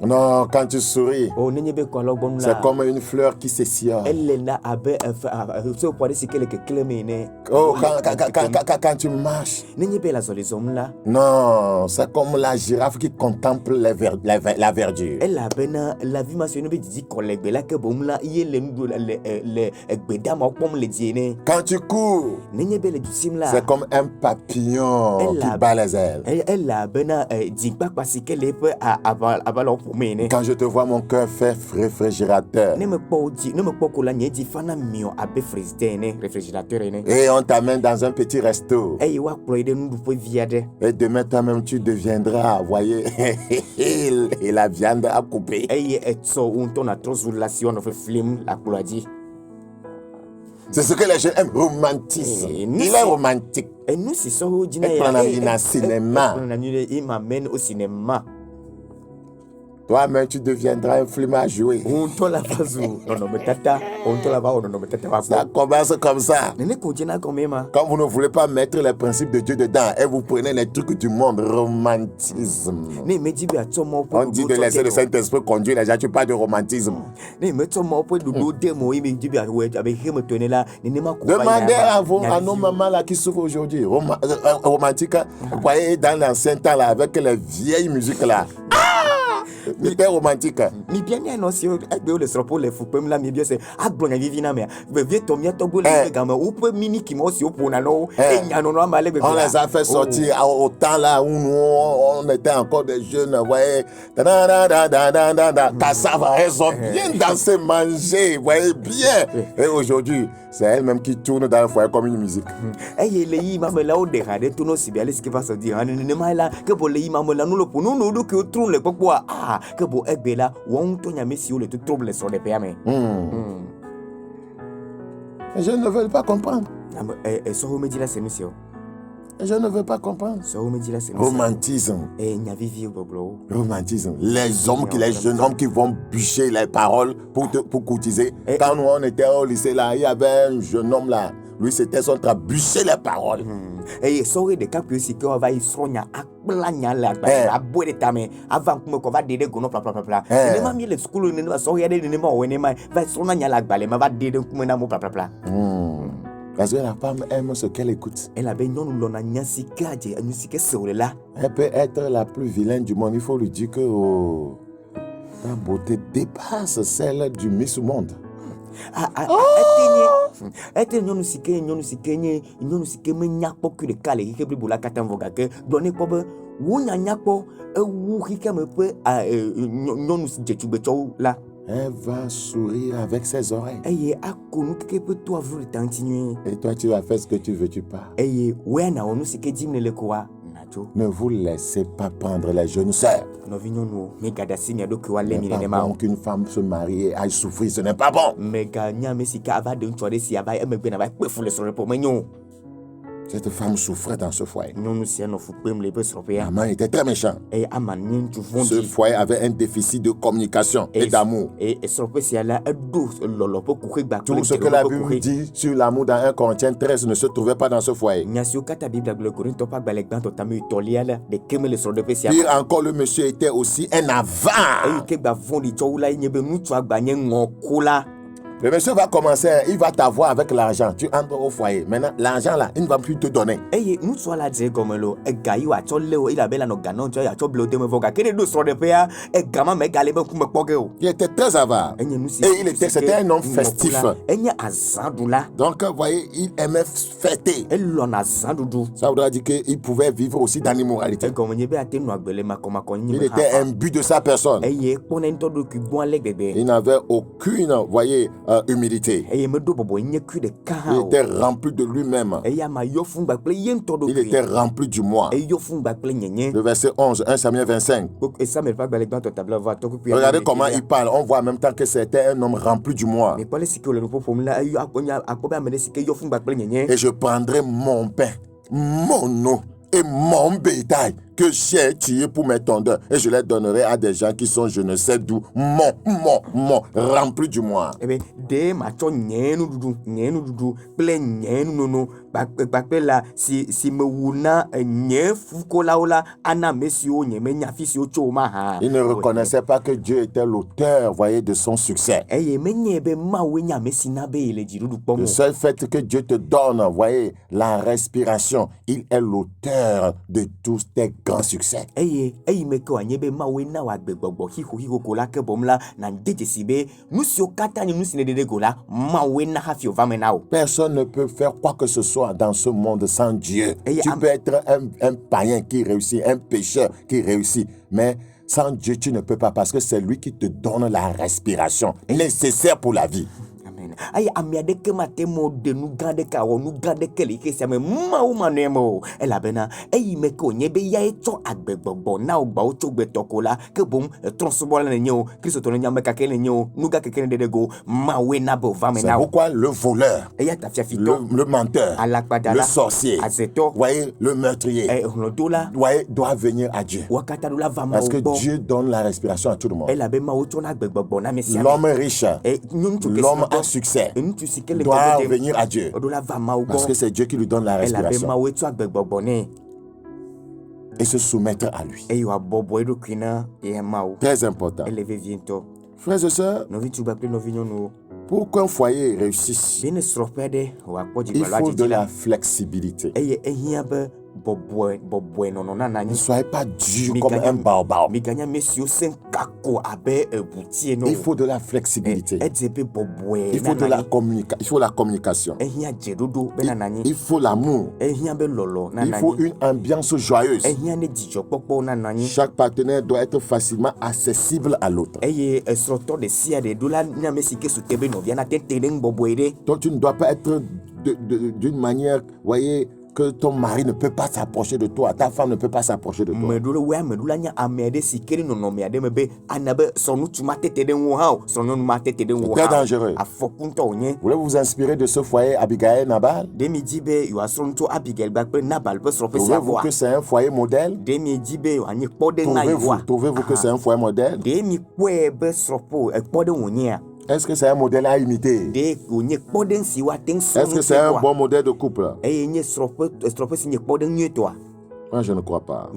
Non, quand tu souris, c'est comme une fleur qui s'essillonne. Oh, quand tu marches, non, c'est comme la girafe qui contemple la verdure. Quand tu cours, c'est comme un papillon qui bat les ailes. Quand je te vois, mon cœur fait réfrigérateur. Et on t'amène dans un petit resto. Et demain, toi-même, tu deviendras, voyez, et la viande à couper. C'est ce que les jeunes aiment, romantisme. Il est romantique. Et prend un cinéma. Toi-même, tu deviendras un film à jouer. Ça commence comme ça. Quand vous ne voulez pas mettre les principes de Dieu dedans et vous prenez les trucs du monde, romantisme. On dit de laisser le Saint-Esprit conduire les gens, tu parles de romantisme. Demandez à nos mamans là qui souffrent aujourd'hui. Romantique, vous voyez dans l'ancien temps là, avec les vieilles musiques là. C'était romantique. On les a fait sortir au temps là où on était encore des jeunes, vous voyez. Cassava, elles ont bien dansé, mangé, vous voyez bien. Et aujourd'hui, c'est elle-même qui tourne dans le foyer comme une musique. Je ne veux pas comprendre. Je ne veux pas comprendre. Romantisme. Romantisme. Les jeunes hommes qui vont bûcher les paroles pour courtiser. Quand nous on était au lycée là, il y avait un jeune homme là. lui, c'était son travail, bûcher les paroles. Et sorry de cap si que va isronya akplanya la ba boy de tame avant kuma ko va dede gono pla. Ne ma mi le school ne va sorry de ne ma o ne ma va isronya la ba le ma va dede kuma na mo pla. Parce que la femme aime ce qu'elle écoute. Elle a besoin de l'on a nyasi kaje nyasi ke sole là. Elle peut être la plus vilaine du monde, il faut lui dire que ta beauté dépasse celle du Miss Monde. Ete nyonu sike me nyakpo ku de kale ke bi bula katan voga ke donné ko be wo nyakpo wu hike me pe nyonu si jetube cho la. Elle va sourire avec ses oreilles. Et toi, tu vas faire ce que tu veux, tu pars. Ne vous laissez pas prendre les jeunes sœurs. C'est pas bon qu'une femme se marie et aille souffrir, ce n'est pas bon. Cette femme souffrait dans ce foyer. Maman était très méchante. Ce foyer avait un déficit de communication et d'amour. Tout ce que la Bible dit sur l'amour dans 1 Corinthiens 13 ne se trouvait pas dans ce foyer. Pire encore, le monsieur était aussi un avare. Le monsieur va commencer, il va t'avoir avec l'argent. Tu entres au foyer. Maintenant, l'argent là, il ne va plus te donner. Il était très avare. Et c'était un homme festif. Donc, vous voyez, il aimait fêter. Ça voudrait dire qu'il pouvait vivre aussi dans l'immoralité. Il était imbu de sa personne. Il n'avait aucune, vous voyez, humilité. Il était rempli de lui-même. Il était rempli du moi. Le verset 11, 1 Samuel 25. Regardez comment il parle. On voit en même temps que c'était un homme rempli du moi. Et je prendrai mon pain, mon eau et mon bétail que j'ai tué pour mes tondeurs, et je les donnerai à des gens qui sont je ne sais d'où, remplis du moi. Il ne reconnaissait pas que Dieu était l'auteur, voyez, de son succès. Le seul fait que Dieu te donne, voyez, la respiration, il est l'auteur de tous tes grands succès. Personne ne peut faire quoi que ce soit dans ce monde sans Dieu. Tu peux être un païen qui réussit, un pécheur qui réussit, mais sans Dieu, tu ne peux pas, parce que c'est lui qui te donne la respiration nécessaire pour la vie. Aïe, amiade que matemo de nous garder kawo nous garder keli que c'est même maoumanemo elle a bena aïe me konye be ya eto agbegbo na ogba o chogbe tokola que bon transbola nenyo Christ to nyamba ka kele nyo nous ga kele de go mawe na bo va mena. C'est pourquoi le voleur, le menteur, le sorcier, voyez, le meurtrier, voyez, doit venir à Dieu. Parce que Dieu donne la respiration à tout le monde. L'homme riche, l'homme en succès doit venir à Dieu. Parce que c'est Dieu qui lui donne la respiration. Et se soumettre à lui. Très important. Frères et sœurs, pour qu'un foyer réussisse, il faut de la flexibilité. Ne soyez pas dur comme un baobab. Il faut de la flexibilité. Il faut de la communication. Il faut la communication. Il faut l'amour. Il faut une ambiance joyeuse. Chaque partenaire doit être facilement accessible à l'autre. Toi, tu ne dois pas être d'une manière, voyez, que ton mari ne peut pas s'approcher de toi, ta femme ne peut pas s'approcher de toi. C'est très dangereux. Voulez vous inspirer de ce foyer Abigail Nabal? Trouvez-vous que c'est un foyer modèle? Trouvez-vous que c'est un foyer modèle? Est-ce que c'est un modèle à imiter? Est-ce que c'est un bon modèle de couple? Moi, je ne crois pas.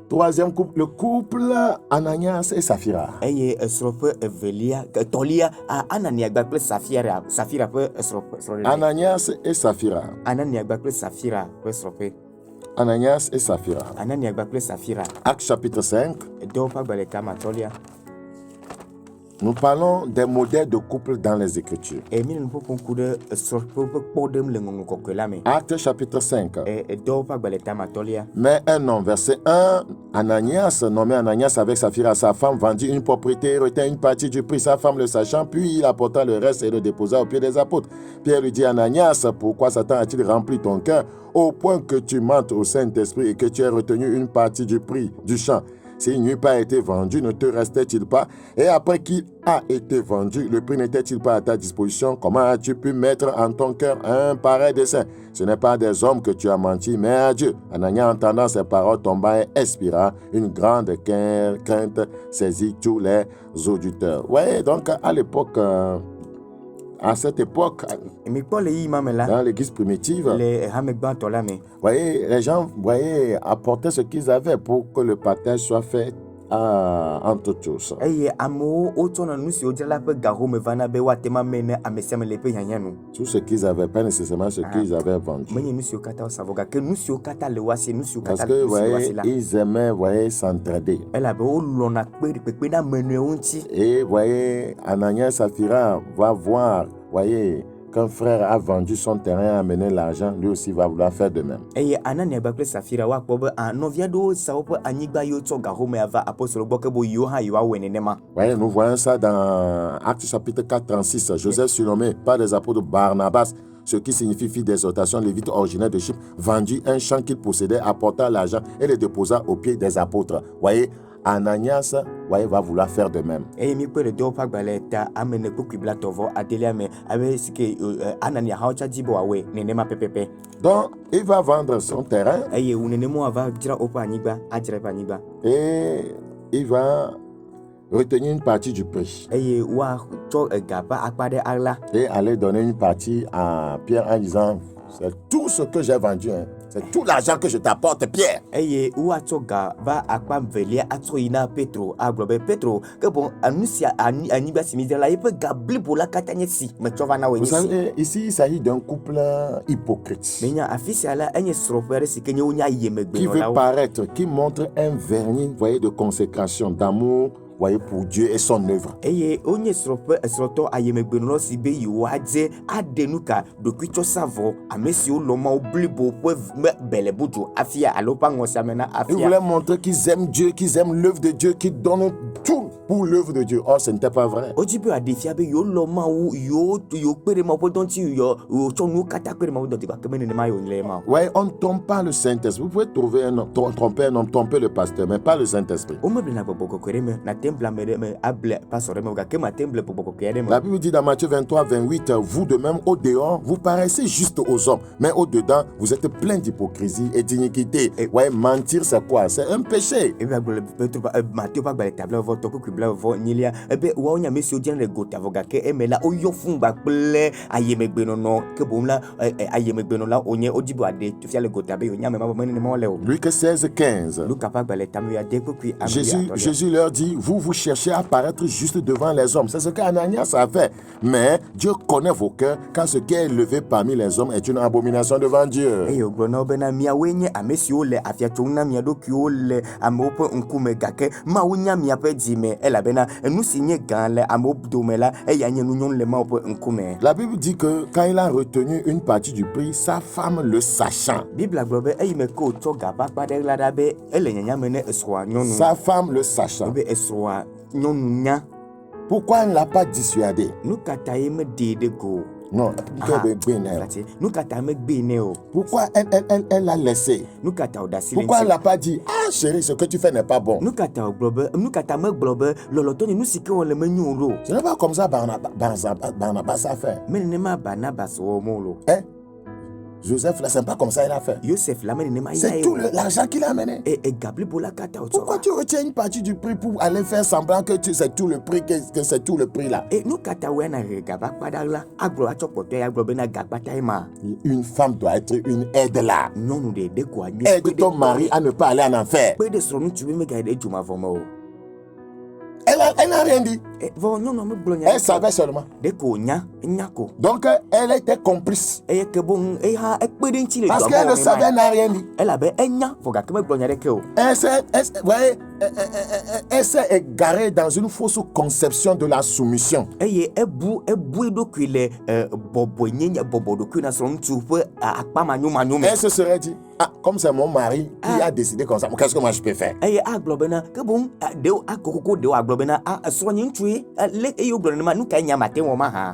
Troisième couple, le couple Ananias et Saphira. Ananias et Saphira. Ananias et Saphira. Acte chapitre 5. Nous parlons des modèles de couple dans les Écritures. Acte chapitre 5. Mais un homme, verset 1, Ananias, nommé Ananias avec Saphira, sa femme, vendit une propriété et retint une partie du prix, sa femme le sachant, puis il apporta le reste et le déposa aux pieds des apôtres. Pierre lui dit, Ananias, pourquoi Satan a-t-il rempli ton cœur au point que tu mentes au Saint-Esprit et que tu aies retenu une partie du prix du champ? S'il n'eût pas été vendu, ne te restait-il pas? Et après qu'il a été vendu, le prix n'était-il pas à ta disposition? Comment as-tu pu mettre en ton cœur un pareil dessein? Ce n'est pas à des hommes que tu as menti, mais à Dieu. Ananias, entendant ces paroles, tomba et expira. Une grande crainte saisit tous les auditeurs. Ouais, donc à l'époque... à cette époque, dans l'église primitive, les gens apportaient ce qu'ils avaient pour que le partage soit fait entre tous. Tout ce qu'ils avaient, pas nécessairement ce qu'ils avaient vendu. Parce que, ils aimaient, s'entraider. Et, Ananias et Saphira va voir, qu'un frère a vendu son terrain et a amené l'argent, lui aussi va vouloir faire de même. Nous voyons ça dans Actes chapitre 4, 36. Joseph, surnommé par les apôtres Barnabas, ce qui signifie fille d'exhortation, lévite originaire de Chypre, vendit un champ qu'il possédait, apporta l'argent et le déposa aux pieds des apôtres. Ananias va vouloir faire de même. Donc, il va vendre son terrain et il va retenir une partie du prix et aller donner une partie à Pierre en disant, c'est tout ce que j'ai vendu, c'est tout l'argent que je t'apporte, Pierre. Vous savez, ici, il s'agit d'un couple hypocrite qui veut paraître, qui montre un vernis de consécration, d'amour pour Dieu et son œuvre. Ils voulaient montrer qu'ils aiment Dieu, qu'ils aiment l'œuvre de Dieu, qu'ils donnent tout pour l'œuvre de Dieu. Or, ce n'était pas vrai. Ouais, on ne trompe pas le Saint-Esprit. Vous pouvez trouver un homme, tromper un homme, tromper le pasteur, mais pas le Saint-Esprit. La Bible dit dans Matthieu 23, 28, vous de même au dehors, vous paraissez juste aux hommes, mais au dedans, vous êtes plein d'hypocrisie et d'iniquité. Ouais, mentir, c'est quoi? C'est un péché. Luc 16, 15. Jésus leur dit, vous cherchez à paraître juste devant les hommes. C'est ce qu'Ananias a fait. Mais Dieu connaît vos cœurs, car ce qui est élevé parmi les hommes est une abomination devant Dieu. La Bible dit que quand il a retenu une partie du prix, sa femme le sachant. Sa femme le sachant. Pourquoi elle ne l'a pas dissuadé? Non. Pourquoi elle l'a laissé? Pourquoi elle ne l'a pas dit, ah chérie, ce que tu fais n'est pas bon? Ce n'est pas comme ça Barnabas a fait. Joseph, là, c'est pas comme ça il a fait. C'est tout l'argent qu'il a amené. Pourquoi tu retiens une partie du prix pour aller faire semblant que c'est tout le prix, que c'est tout le prix là? Une femme doit être une aide là. Aide ton mari à ne pas aller en enfer. Elle n'a rien dit. Elle savait seulement. Donc, elle était complice. Parce qu'elle ne savait, elle n'a rien dit. Elle s'est égarée dans une fausse conception de la soumission. Elle se serait dit, ah, comme c'est mon mari qui a décidé comme ça, qu'est-ce que moi je peux faire?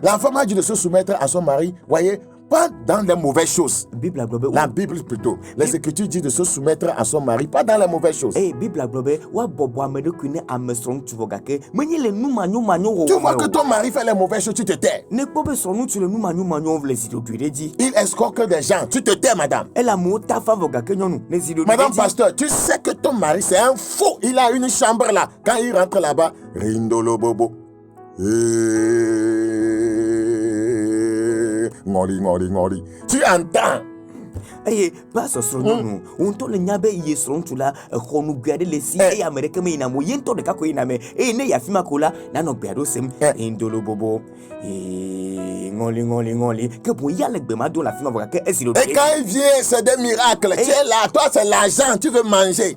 La femme a dû de se soumettre à son mari, voyez, pas dans les mauvaises choses. La Bible plutôt. Les Écritures disent de se soumettre à son mari, pas dans les mauvaises choses. Tu vois que ton mari fait les mauvaises choses, tu te tais. Il escroque des gens, tu te tais, madame. Madame pasteur, tu sais que ton mari c'est un faux. Il a une chambre là. Quand il rentre là-bas, Rindolo Bobo. Ngoli. Tu entends? Et quand il vient, c'est des miracles. Tu es là, toi c'est l'argent, tu veux manger.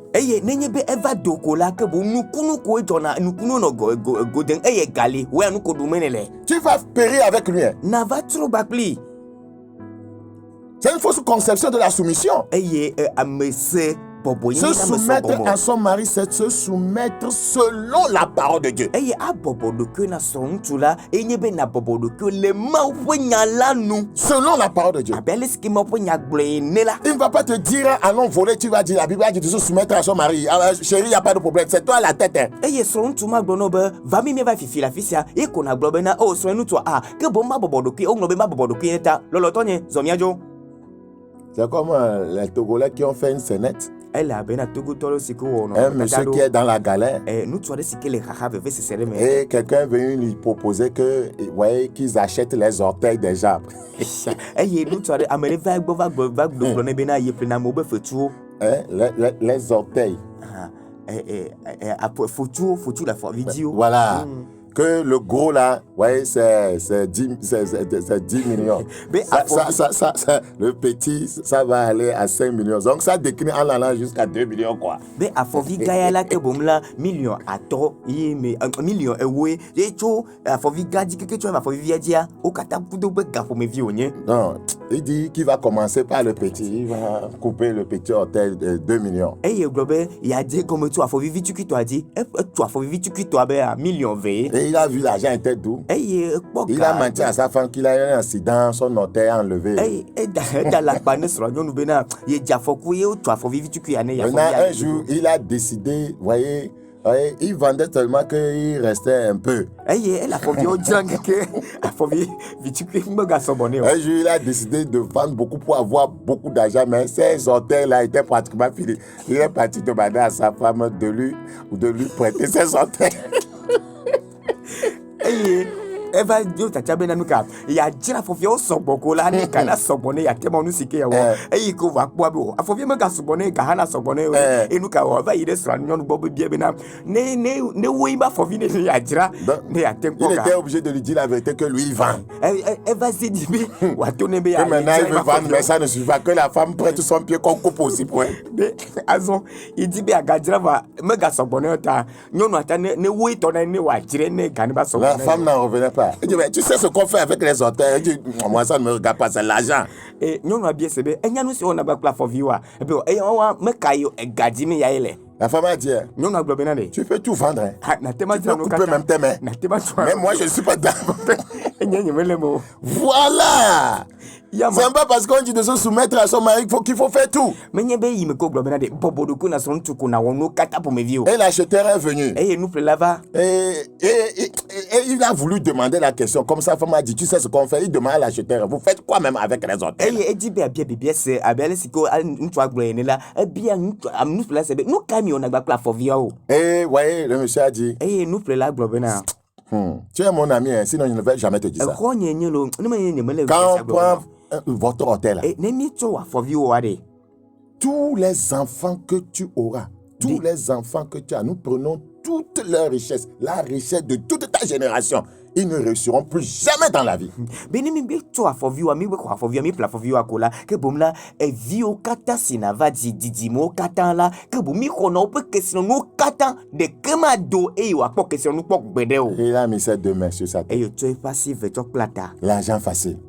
Tu vas périr avec lui. C'est une fausse conception de la soumission. Se soumettre à son mari, c'est se soumettre selon la parole de Dieu. Selon la parole de Dieu. Il ne va pas te dire, allons voler, tu vas dire, la Bible a dit de se soumettre à son mari. Alors, chérie, il n'y a pas de problème, c'est toi la tête. C'est comme les Togolais qui ont fait une scénette. Un monsieur qui est dans la galère. Et quelqu'un veut lui proposer que, voyez, qu'ils achètent les orteils des gens. Les orteils. Voilà. Que le gros là, ouais, c'est 10 millions. Ça, le petit, ça va aller à 5 millions. Donc ça décline en allant jusqu'à 2 millions quoi. Mais à Fovi Gaïa que bon là, millions à tort, millions et à Fovi Gadi que tu as Fovi Viadia, au Katapudo Beka pour mes vieux. Non, il dit qu'il va commencer par le petit, il va couper le petit hôtel de 2 millions. Et il y a dit comme tu as Fovi Vitu qui t'a dit, tu as Fovi Vitu qui t'a à millions V. Il a vu l'argent était d'où. Il a menti à sa femme qu'il a eu un accident, son hôtel enlevé. Maintenant, un jour, il a décidé, voyez, il vendait tellement qu'il restait un peu. Un jour, il a décidé de vendre beaucoup pour avoir beaucoup d'argent, mais ces hôtels-là étaient pratiquement finis. Il est parti demander à sa femme de lui prêter ses hôtels. Eva Dio Tachabena Nuka, Yajira for your Sobokola, Kana Sobone, Yatemonu Sike, Eiko Wakwabo, a for Yamaka Sobone, Kahana Sobone, Enuka, or Vaides Ranion Bobby Biabena, ne way for Vine Yajira, they are tempo. Il était obligé de lui dire la vérité que lui il vend. Eva Zidibi, Watonebe, maintenant il veut vendre, mais ça ne suffit pas que la femme prête son pied qu'on coupe aussi pour elle. Azon, il dit à Gadjava, Mega Sobone, non, ne way ton ne Wajire, Cannibal Sobone. La femme n'en revenait pas. Tu sais ce qu'on fait avec les hôtels? Moi, ça ne me regarde pas, c'est l'argent. Et nous, on a bien sebé. Et nous, on a pas for viewer. Et puis, on a me caillou et gadimi yaele. La femme a dit, non, on a tu peux tout vendre. Tu peux couper même tes mains. Mais moi, je ne suis pas d'accord. Voilà. C'est pas parce qu'on dit de se soumettre à son mari qu'il faut faire tout. Et l'acheteur est venu. Et il a voulu demander la question. Comme ça, femme a dit, tu sais ce qu'on fait? Il demande à l'acheteur, vous faites quoi même avec les autres? Et voyez, le monsieur a dit, tu es mon ami, hein, sinon je ne vais jamais te dire ça. Quand on prend votre hôtel, tous les enfants que tu auras, tous les enfants que tu as, nous prenons toute leur richesse, la richesse de toute ta génération. Ils ne réussiront plus jamais dans la vie. Il a mis ses deux mains sur sa tête. L'argent facile.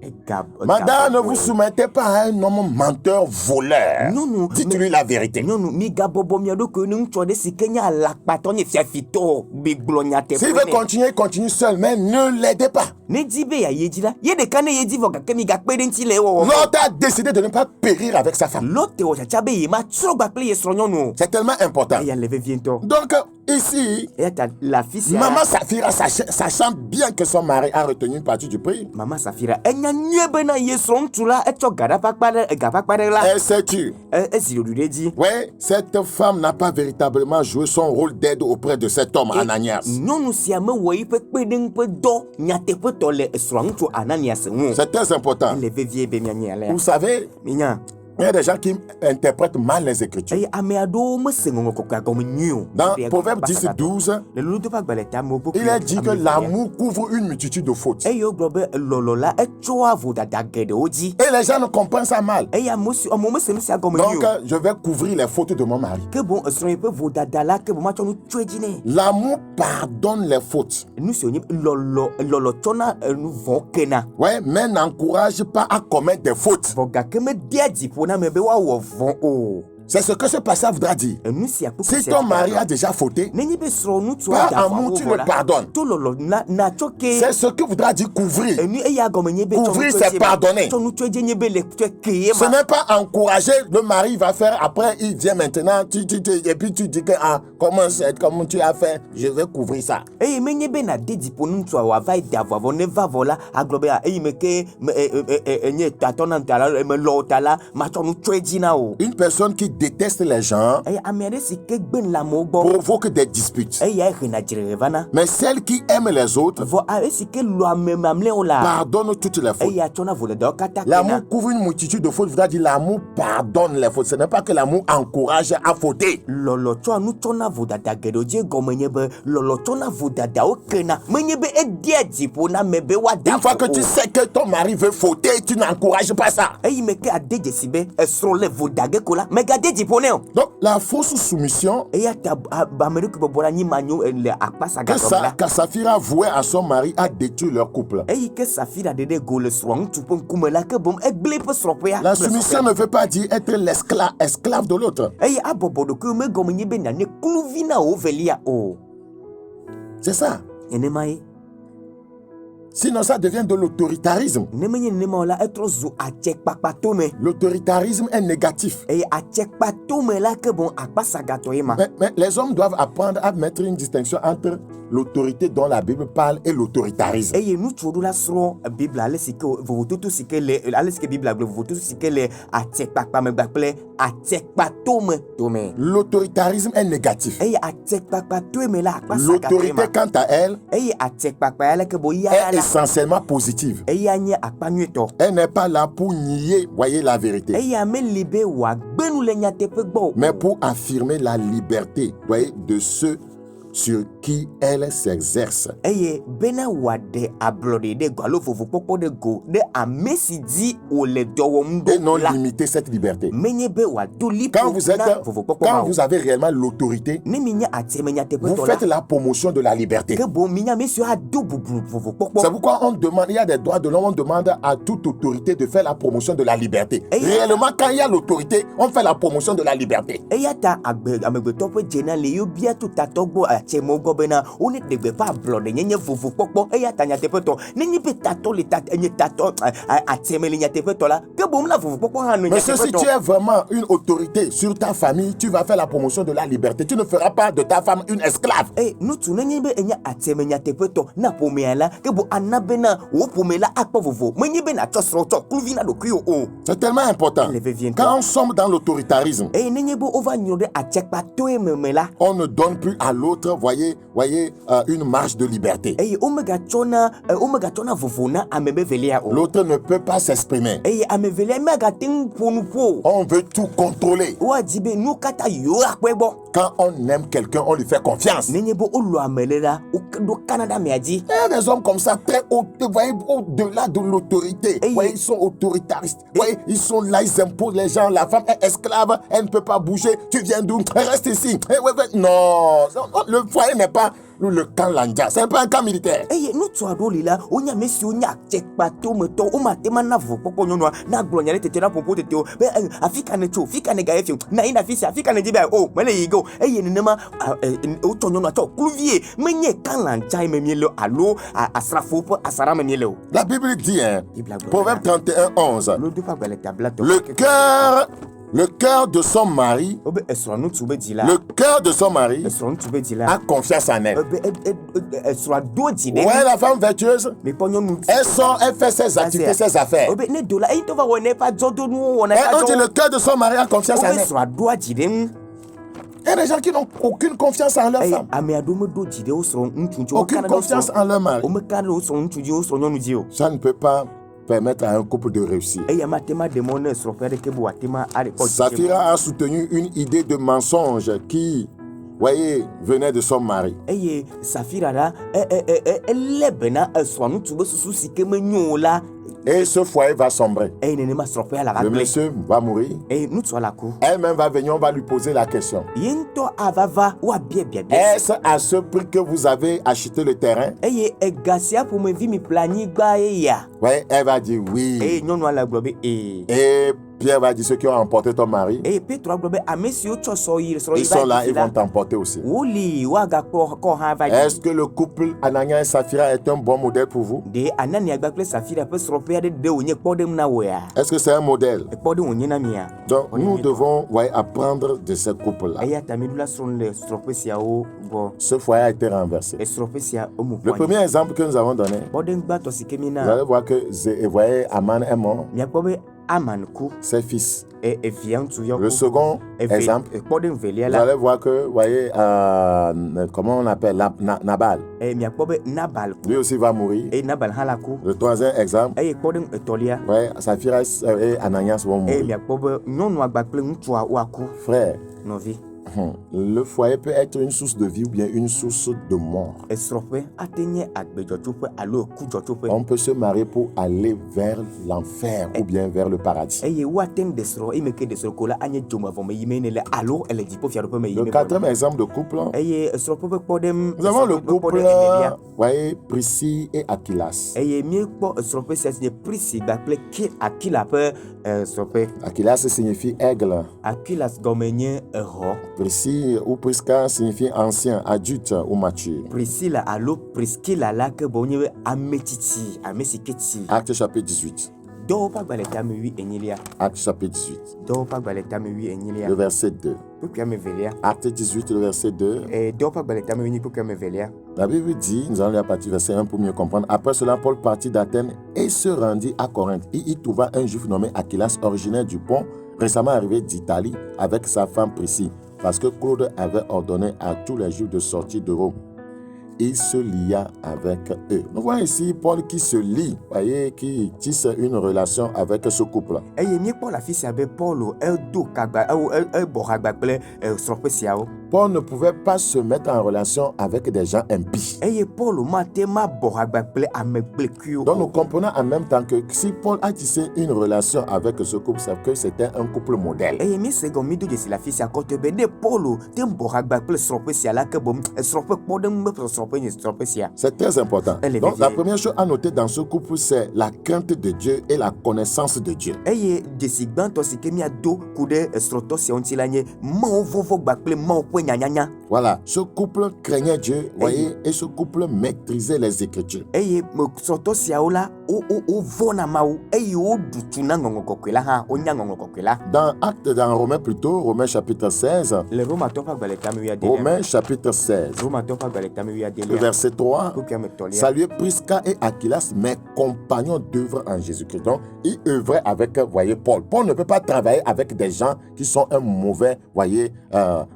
Madame, ne vous soumettez pas à un homme menteur, voleur. Dites-lui la vérité. S'il veut continuer, continue seul, mais ne l'aidez pas. L'autre a décidé de ne pas périr avec sa femme. C'est tellement important. Donc, ici, Maman Safira, sachant bien que son mari a retenu une partie du prix, elle s'est tue. Oui, cette femme n'a pas véritablement joué son rôle d'aide auprès de cet homme, Ananias. C'est très important. Vous savez, il y a des gens qui interprètent mal les Écritures. Dans Proverbe 10 et 12, il est dit que l'amour couvre une multitude de fautes. Et les gens ne comprennent ça mal. Donc, je vais couvrir les fautes de mon mari. L'amour pardonne les fautes. Oui, mais n'encourage pas à commettre des fautes. C'est ce que ce passage voudra dire. Si ton mari a déjà fauté, par amour, tu le pardonnes. C'est ce que voudra dire couvrir. Couvrir, c'est pardonner. Ce n'est pas encourager. Le mari va faire, après il vient maintenant, et puis tu dis que, comment tu as fait, je vais couvrir ça. Une personne qui déteste les gens provoque des disputes. Mais celle qui aime les autres pardonne toutes les fautes. L'amour couvre une multitude de fautes. Voudrait dire l'amour pardonne les fautes. Ce n'est pas que l'amour encourage à fauter. Une fois que tu sais que ton mari veut fauter, tu n'encourages pas ça. Donc, la fausse soumission que Safira vouait à son mari a détruit leur couple. La soumission ne veut pas dire être esclave de l'autre. C'est ça. Sinon, ça devient de l'autoritarisme. L'autoritarisme est négatif. Mais les hommes doivent apprendre à mettre une distinction entre l'autorité dont la Bible parle et l'autoritarisme. L'autoritarisme est négatif. L'autorité, quant à elle, est essentiellement positive. Elle n'est pas là pour nier, voyez, la vérité, mais pour affirmer la liberté, voyez, de ceux sur qui elle s'exerce. Et non limiter cette liberté. Quand vous avez réellement l'autorité, vous faites la promotion de la liberté. C'est pourquoi on demande, il y a des droits de l'homme, on demande à toute autorité de faire la promotion de la liberté. Réellement, quand il y a l'autorité, on fait la promotion de la liberté. bena one de be fa blood nyenye vovo pokpo e ya tanya tepeto nenyi be tato le tat enye tato atemeli nya tepeto la ke bom la vovo pokpo hanu nya tepeto. Mais si tu es vraiment une autorité sur ta famille, tu vas faire la promotion de la liberté. Tu ne feras pas de ta femme une esclave. No tu nenyi be enya ateme nya tepeto na pomela ke bo anabena wo pomela akpo vovo menyi be na chosro cho kluvi na dokuyo o. C'est tellement important. Quand on sommes dans l'autoritarisme, on ne donne plus à l'autre, voyez, une marge de liberté. L'autre ne peut pas s'exprimer. On veut tout contrôler. Quand on aime quelqu'un, on lui fait confiance. Il y a des hommes comme ça, très haut, voyez, au-delà de l'autorité. Voyez, ils sont autoritaristes. Voyez, ils sont là, ils imposent les gens. La femme est esclave, elle ne peut pas bouger. Tu viens d'où? Reste ici. Non, le foyer n'est pas le camp Lanja, c'est pas un camp militaire. Nous sommes là, on a mis sur una check pato meto, on m'a téma na vo poko nyono na glonyale tete na pompo tete o. Be Africa ne cho, Africa ne gaefi. Na ina fisi Africa ne jibe o, mele yigo. Ne nema o to nyono to kluvier, menye camp Lanja me mielo alo asrafo po asara me mielo. La Bible dit Proverbe 31:11. Le cœur de son mari, a confiance en elle. Ouais, la femme vertueuse, elle fait ses activités, ses affaires. On dit le cœur de son mari a confiance en elle. Il y a des gens qui n'ont aucune confiance en leur femme. Aucune confiance en leur mari. Ça ne peut pas permettre à un couple de réussir. Saphira a soutenu une idée de mensonge qui, voyez, venait de son mari. Et ce foyer va sombrer. Le monsieur va mourir. Elle-même va venir, on va lui poser la question. Est-ce à ce prix que vous avez acheté le terrain? Ouais, elle va dire oui. Et Pierre va dire ceux qui ont emporté ton mari. Ils sont là, ils vont t'emporter aussi. Est-ce que le couple Anania et Saphira est un bon modèle pour vous? Est-ce que c'est un modèle? Donc nous devons apprendre de ce couple-là. Ce foyer a été renversé. Le premier exemple que nous avons donné, vous allez voir que voyez, Aman est mort. Ses fils. Le second exemple, vous allez voir que, voyez, comment on appelle, Nabal. Lui aussi va mourir. Le troisième exemple, ouais, Saphira et Ananias vont mourir. Frère, le foyer peut être une source de vie ou bien une source de mort. On peut se marier pour aller vers l'enfer ou bien vers le paradis. Le quatrième exemple de couple, nous avons le couple, voyez, Priscille et Aquilas. Aquilas signifie aigle. Priscille ou Prisca signifie ancien, adulte ou mature. Acte chapitre 18. Acte chapitre 18. Le verset 2. Acte 18, le verset 2. La Bible dit, nous allons lire à partir du verset 1 pour mieux comprendre. Après cela, Paul partit d'Athènes et se rendit à Corinthe. Il y trouva un juif nommé Aquilas, originaire du Pont, récemment arrivé d'Italie avec sa femme Priscille, parce que Claude avait ordonné à tous les Juifs de sortir de Rome. Il se lia avec eux. Nous voyons ici Paul qui se lie, voyez, qui tisse une relation avec ce couple. Paul ne pouvait pas se mettre en relation avec des gens impies. Donc nous comprenons en même temps que si Paul a tissé une relation avec ce couple, c'est que c'était un couple modèle. C'est très important. Donc la première chose à noter dans ce couple, c'est la crainte de Dieu et la connaissance de Dieu. Voilà, ce couple craignait Dieu, voyez, et ce couple maîtrisait les Écritures. Dans Romains plutôt, Romains chapitre 16. Romains chapitre 16. Le verset 3. Saluez Prisca et Aquilas, mes compagnons d'œuvre en Jésus-Christ. Donc, ils œuvraient avec, voyez, Paul. Paul ne peut pas travailler avec des gens qui sont un mauvais, voyez,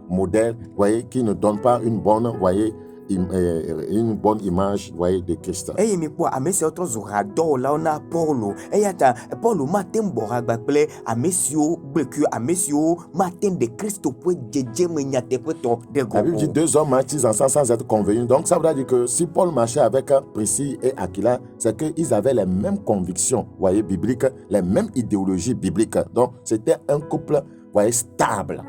modèle, voyez, qui ne donnent pas une bonne, voyez, une bonne image, voyez, de Christ. La Bible dit 2 hommes marchent ensemble sans être convenus. Donc ça veut dire que si Paul marchait avec Priscille et Aquila, c'est qu'ils avaient les mêmes convictions, voyez, bibliques, les mêmes idéologies bibliques. Donc c'était un couple, voyez, stable.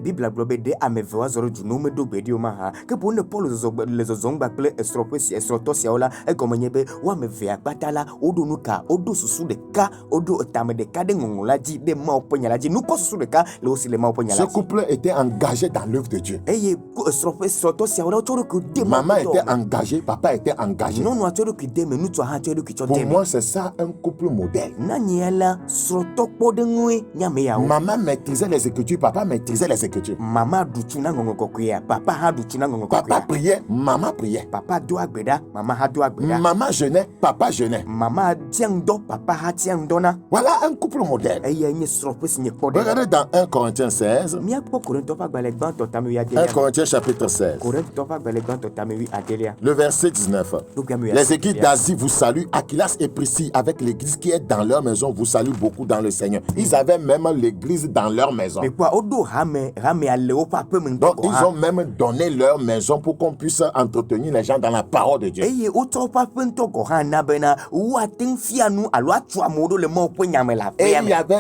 Bible de amevwa zoro junume do bedio maha ke bonne Paul les zongba ple estroto siaola e komanyebe wa mevya batala odonuka odo susu de ka odo tame de ka de ngongula di de ma oponyala di nuko susu de ka le aussi le ma oponyala. Ce couple était engagé dans l'œuvre de Dieu. Estroto siaola choro que de maman était engagée, papa était engagé. Non no choro que de menu to ha choro que cho de. Pour moi c'est ça un couple modèle. Naniela sroto podengwe nyame ya. Maman maîtrisait les Écritures, papa maîtrisait les Écritures. Maman duchuna ngongokokuya, papa ha duchuna ngongokokuya. Papa priait, maman priait. Papa doit gbeda, maman ha doit gbeda. Maman jeûnait, papa jeûnait. Maman tiangdo, papa ha tiangdona. Voilà un couple modèle. Regardez dans 1 Corinthiens 16. 1 Corinthiens chapitre 16. Le verset 19. Les églises d'Asie vous saluent. Aquilas et Priscille avec l'église qui est dans leur maison vous saluent beaucoup dans le Seigneur. Ils avaient même l'église dans leur maison. Donc ils ont même donné leur maison pour qu'on puisse entretenir les gens dans la parole de Dieu. Et il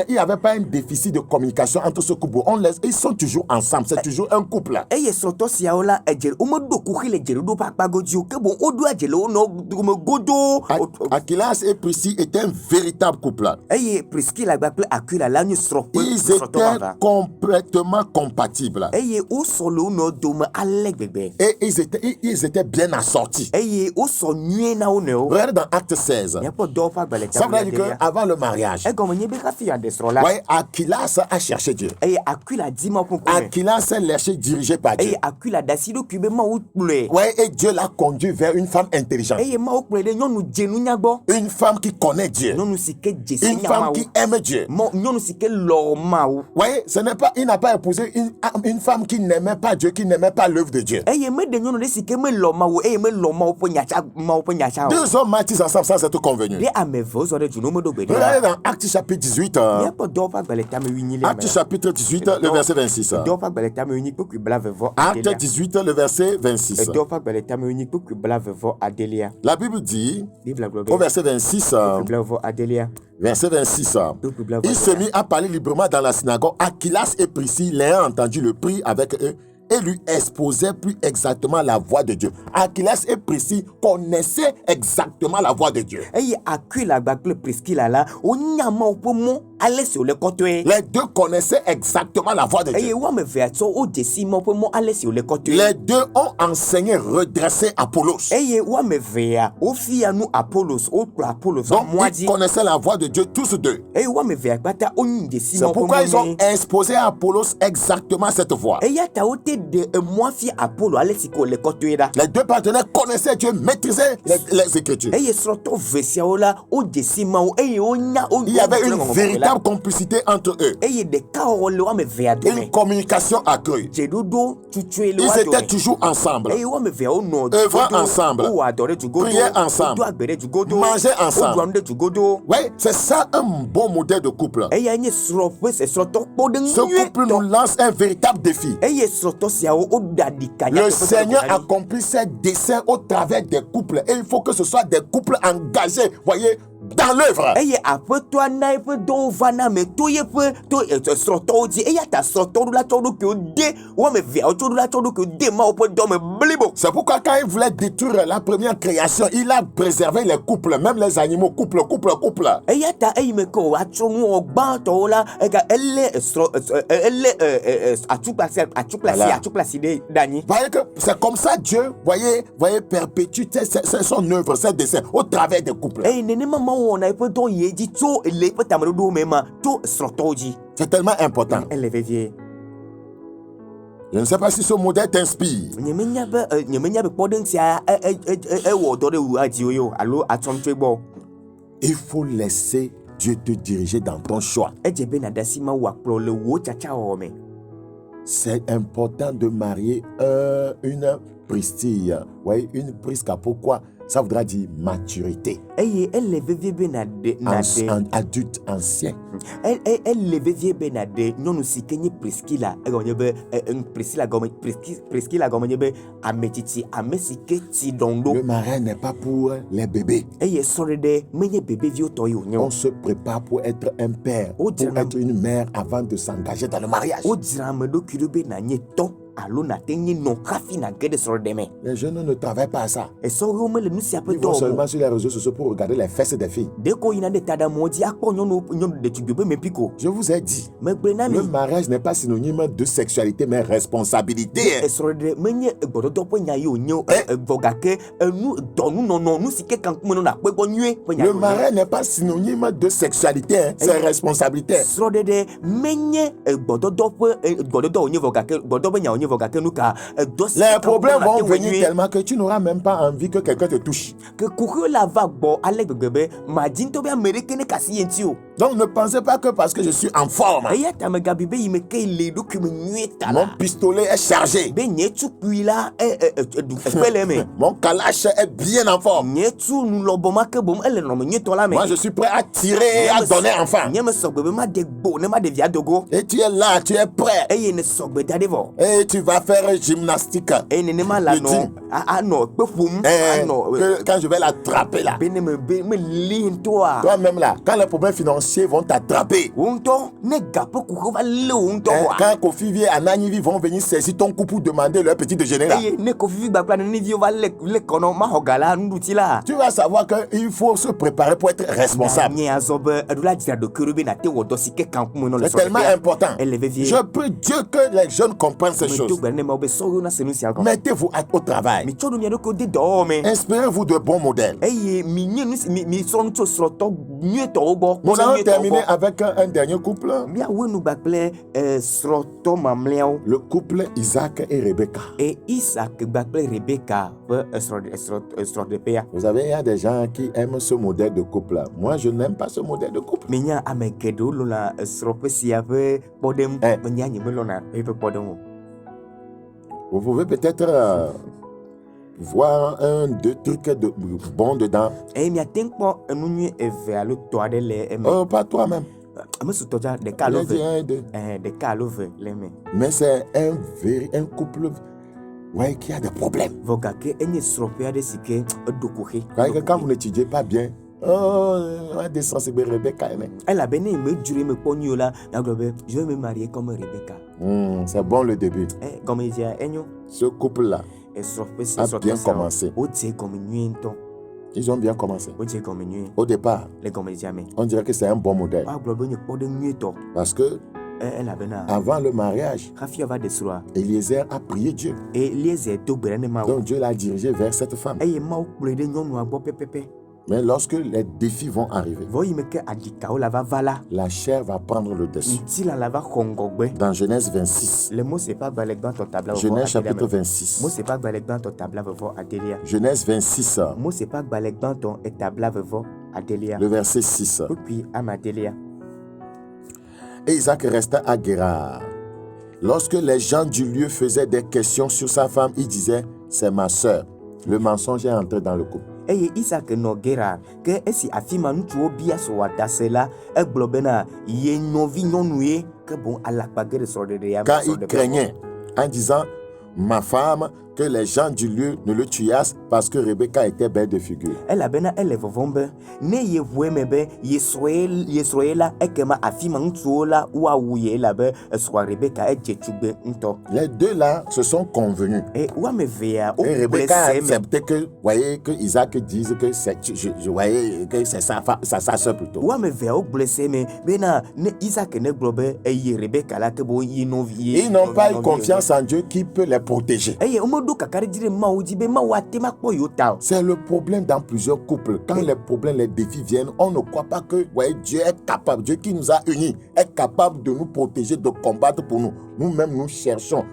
n'y avait pas un déficit de communication entre ce couple. Ils sont toujours ensemble, c'est toujours un couple. Aquilas et Priscille étaient un véritable couple. Ils étaient complètement compatibles. Et ils étaient bien assortis. Regardez dans Acte 16. Ça veut dire qu'avant le mariage, ouais, Aquilas a cherché Dieu. Aquilas s'est laissé diriger par Dieu. Ouais, et Dieu l'a conduit vers une femme intelligente. Une femme qui connaît Dieu. Une femme qui aime Dieu. Ouais, ce n'est pas, il n'a pas épousé une femme qui n'aimait pas Dieu, qui n'aimait pas l'œuvre de Dieu. Deux hommes marchent ensemble sans être convenus. Regardez dans Acte chapitre 18. Acte chapitre 18, le verset 26. Acte 18, le verset 26. La Bible dit, au verset 26, verset 26, il se mit à parler librement dans la synagogue. Aquilas et Priscille, l'ayant entendu, le prit avec eux et lui exposait plus exactement la voix de Dieu. Aquilas et Priscille connaissaient exactement la voix de Dieu. Les deux connaissaient exactement la voix de Dieu. Les deux ont enseigné, redressé Apollos. Donc ils connaissaient la voix de Dieu tous deux. C'est pourquoi ils ont exposé à Apollos exactement cette voix. Les deux partenaires connaissaient Dieu, maîtrisaient les Écritures. Il y avait une véritable complicité entre eux. Une communication accrue. Ils étaient toujours ensemble. Œuvrant ensemble. Priaient ensemble. Mangeaient ensemble. Oui, c'est ça un bon modèle de couple. Ce couple nous lance un véritable défi. Le Seigneur accomplit ses desseins au travers des couples. Et il faut que ce soit des couples engagés, voyez, dans l'œuvre. Eye aƒetɔa na eƒe dɔwo vana me to yeƒe to srɔ̃tɔwo dzi eya ta srɔ̃tɔwo la tsɔ ɖokuiwo de wɔme eveawo tsɔ la tsɔ ɖokuiwo de Mawu ƒe dɔ me blibo. C'est pourquoi quand il voulait détruire la première création, il a préservé les couples, même les animaux, couple. Eya ta eyi me ke wòatsɔ nuwɔwɔ gbãtɔwo la elé atsukplasi ɖe anyi. Voyez que c'est comme ça Dieu, voyez perpétue son œuvre, ses desseins au travers des couples. Eye nenema Mawu wɔna eƒe dɔ yi edzi tso le eƒe tameɖoɖowo me ma to srɔ̃tɔwo dzi. C'est tellement important. Ele vevie. Je ne sais pas si ce modèle t'inspire. Nyemenya be kpɔɖeŋu sia ewɔ dɔ ɖe wòa dziwo yo alo atsɔm tso egbɔ. Il faut laisser Dieu te diriger dans ton choix. Edze be nàɖe asi Mawu akplɔ le wò tsatsawɔwɔ me. C'est important de marier une pristille. Oui, une prisca. Pourquoi? Ça voudra dire maturité. Eye ele vevie be nàɖe adulte ancien. Ele vevie be nàɖe nyɔnu si ke nye Priscilla egɔme nye be Priscilla gɔme nye be ametsitsi ame si ke tsi ɖɔŋ ɖo. Le mariage n'est pas pour les bébés. Eye sɔɖeɖe menye bebeviwo tɔ yi wònye o. On se prépare pour être un père, pour être une mère avant de s'engager dans le mariage. Wodzra ame ɖokui ɖo be nànye tɔ alo nàte nye nɔ hafi nàge ɖe srɔ̃ɖe me. Les jeunes ne travaillent pas à ça. Esɔwo mele nu sia ƒe Ils vont dɔ seulement sur les réseaux sociaux pour regarder les fesses des filles. Deko yina ɖe taɖamɔ dzi akpɔ nyɔnu ɖetugbi be mepi ko. Je vous ai dit, Megblɔ na mi. le mariage n'est pas synonyme de sexualité mais responsabilité. Esrɔ̃ɖe menye gbɔdɔdɔ ƒe nya yi wònye vɔ gake dɔnunɔnɔ nu si ke kankume nɔna kpe gbɔ nyuie ƒe nya. Le mariage n'est pas synonyme de sexualité, c'est responsabilité. Srɔ̃ɖeɖe menye gbɔdɔdɔ wònye vɔ gake gbɔdɔ ƒe nya wònye vɔ gake nu ka dɔ si. Les problèmes vont venir tellement que tu n'auras même pas envie que quelqu'un te touche. Que kuxe la va gbɔ ale gbegbe be madi ŋutɔ be ame ɖeke ne kasi ye ŋuti o. Donc ne pensez pas que parce que je suis en forme, Eya ta megabi be yi me ke le ɖokui me nyuie ta mon la pistolet est chargé, be nye tukui la ekpe le me. mon kalash est bien en forme. Nye tu nu lɔbɔ ma ke bom ele nɔnɔme nyuietɔ la me. Moi je suis prêt à tirer et à donner enfant. Nye me sɔgbe be ma de gbo ne ma de via dogo. Et tu es là, tu es prêt. Eye ne sɔgbe da ɖe vɔ. Et tu vas faire gymnastique. Eye nenema la nɔ anɔ kpe ƒom anɔ. Quand je vais l'attraper là. Be ne me li ŋutɔa. Toi-même là, quand les problèmes financiers vont t'attraper. Wo ŋutɔ ne gaƒe kuxe va lé wo ŋutɔ wa. Quand Kofi Vie et Ananivi vont venir saisir ton cou pour demander leur petit déjeuner là. Eye ne Kofi gbagba neneviwo va lé kɔnɔ mahɔ ga la nuɖuti la. Tu vas savoir qu'il faut se préparer pour être responsable. Nye azɔ be eɖo la dzra ɖokui ɖo be nate wɔ dɔ si ke kankume nɔ le C'est tellement important. Ele vevie. Je prie Dieu que les jeunes comprennent ces choses. Medo gbe ne ma be sɔwo na se nu sia gɔme. Mettez-vous au travail. Mitsɔ nu mia ɖokuiwo de dɔwɔwɔ me. Inspirez-vous de bons modèles. Eye mi nye nu si mi srɔ̃ nu tso srɔ̃tɔ nyuietɔwo gbɔ. Nous allons terminer avec un dernier couple. Miawoe nu gba kple srɔ̃tɔ mamlɛawo. Le couple Isaac et Rebecca. Isaac gba kple Rebecca ƒe srɔ̃ɖeƒea. Vous savez, il y a des gens qui aiment ce modèle de couple. Moi, je n'aime pas ce modèle de couple. Menya ame geɖewo lɔna srɔ̃ƒe sia ƒe kpɔɖeŋu. Menya nye melɔna eƒe kpɔɖeŋu. Vous pouvez peut-être voir un, deux trucs de bons dedans. Eye miate ŋu kpɔ enu nyui eve alo tɔ aɖe le eme. Oh, pas toi-même. Ame sutɔ dza ɖeka alo J'ai dit un et eve. deux. Ɖeka alo eve le eme. Mais c'est un couple ouais, qui a des problèmes. Vɔ gake enye srɔ̃ƒe aɖe si ke eɖo koxe. Quand vous n'étudiez pas bien, on va descendre sur Rebecca. Elabena medzroe mekpɔ nyuie o la, nagblɔ be je vais me marier comme Rebecca. C'est bon le début. Gɔmedzedzea enyo. Ce couple-là a bien commencé. Wodze gɔme nyuie ŋutɔ. Ils ont bien commencé. Wodze gɔme nyuie. Au départ, Le gɔmedzedzea me. on dirait que c'est un bon modèle. Woagblɔ be nye kpɔɖeŋu nyuietɔ. Parce que Elabena avant le mariage, hafi woava ɖe srɔ̃a. Eliezer a prié Dieu. Eliezer do gbe ɖa ne Mawu. Donc Dieu l'a dirigé vers cette femme. Eye Mawu kplɔe ɖe nyɔnua gbɔ pɛpɛpɛ. Mais lorsque les défis vont arriver, Vɔ yi me ke adikawo la va va la. la chair va prendre le dessus. Ŋutilã la va xɔ ŋgɔgbe. Dans Genèse 26, Le Mose ƒe agbalẽ gbãtɔ tabla vevɔ Genèse adelia chapitre me. 26, Mose ƒe agbalẽ gbãtɔ tabla vevɔ adelia. Genèse 26, Mose ƒe agbalẽ gbãtɔ etabla vevɔ adelia. le verset 6. Kpukpui ame adelia. Et Isaac resta à Guérar. Lorsque les gens du lieu faisaient des questions sur sa femme, il disait, c'est ma sœur. Le mensonge est entré dans le couple. Eye Isaac nɔ Gerar ke esi afi ma ŋutsuwo bia srɔ̃adase la, egblɔ bena ye nɔvi nyɔnu ye ke boŋ alakpa ge ɖe srɔ̃ɖeɖea me. Quand il craignait en disant, ma femme que les gens du lieu ne le tuassent parce que Rebecca était belle de figure. Elle bena elle vovombe ne ye vuemebe Yesroela ekema afima ntuola wa wuye la be soit Rebecca ejetugbe nto. Les deux là se sont convenus. Et wa me vea o et Rebecca a accepté que voyez que Isaac dise que c'est je voyais que c'est sa soeur plutôt. Wa me vea o blessé me bena ne Isaac ne globe e Rebecca la ke bo yi no vie. Ils n'ont pas eu confiance en Dieu qui peut les protéger. C'est le problème dans plusieurs couples. Quand les problèmes, les défis viennent, on ne croit pas que Dieu est capable, Dieu qui nous a unis, est capable de nous protéger, de combattre pour nous. Nous-mêmes, nous cherchons,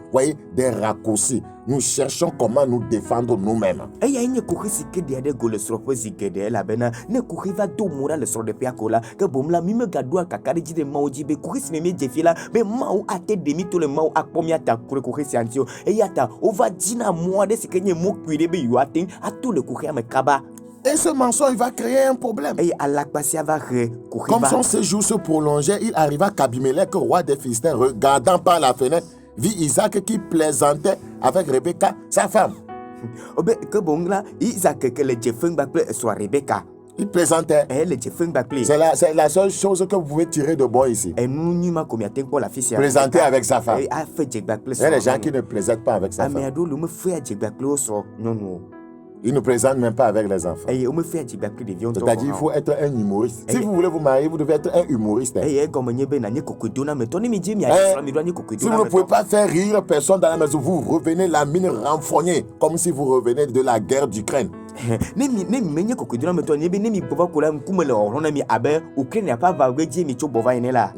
des raccourcis. Nous cherchons comment nous défendre nous-mêmes. Et ce mensonge va créer un problème. Comme son séjour se prolongeait, il arriva qu'Abimelech, roi des Philistins, regardant par la fenêtre, vit Isaac qui plaisantait avec Rebecca, sa femme. Il plaisantait. C'est la seule chose que vous pouvez tirer de bon ici. Plaisanter avec sa femme. Il y a des gens qui ne plaisantent pas avec sa femme. Il ne présente même pas avec les enfants. C'est-à-dire qu'il faut être un humoriste. Si vous voulez vous marier, vous devez être un humoriste. Si vous ne pouvez pas faire rire personne dans la maison, vous revenez la mine renfrognée, comme si vous revenez de la guerre d'Ukraine.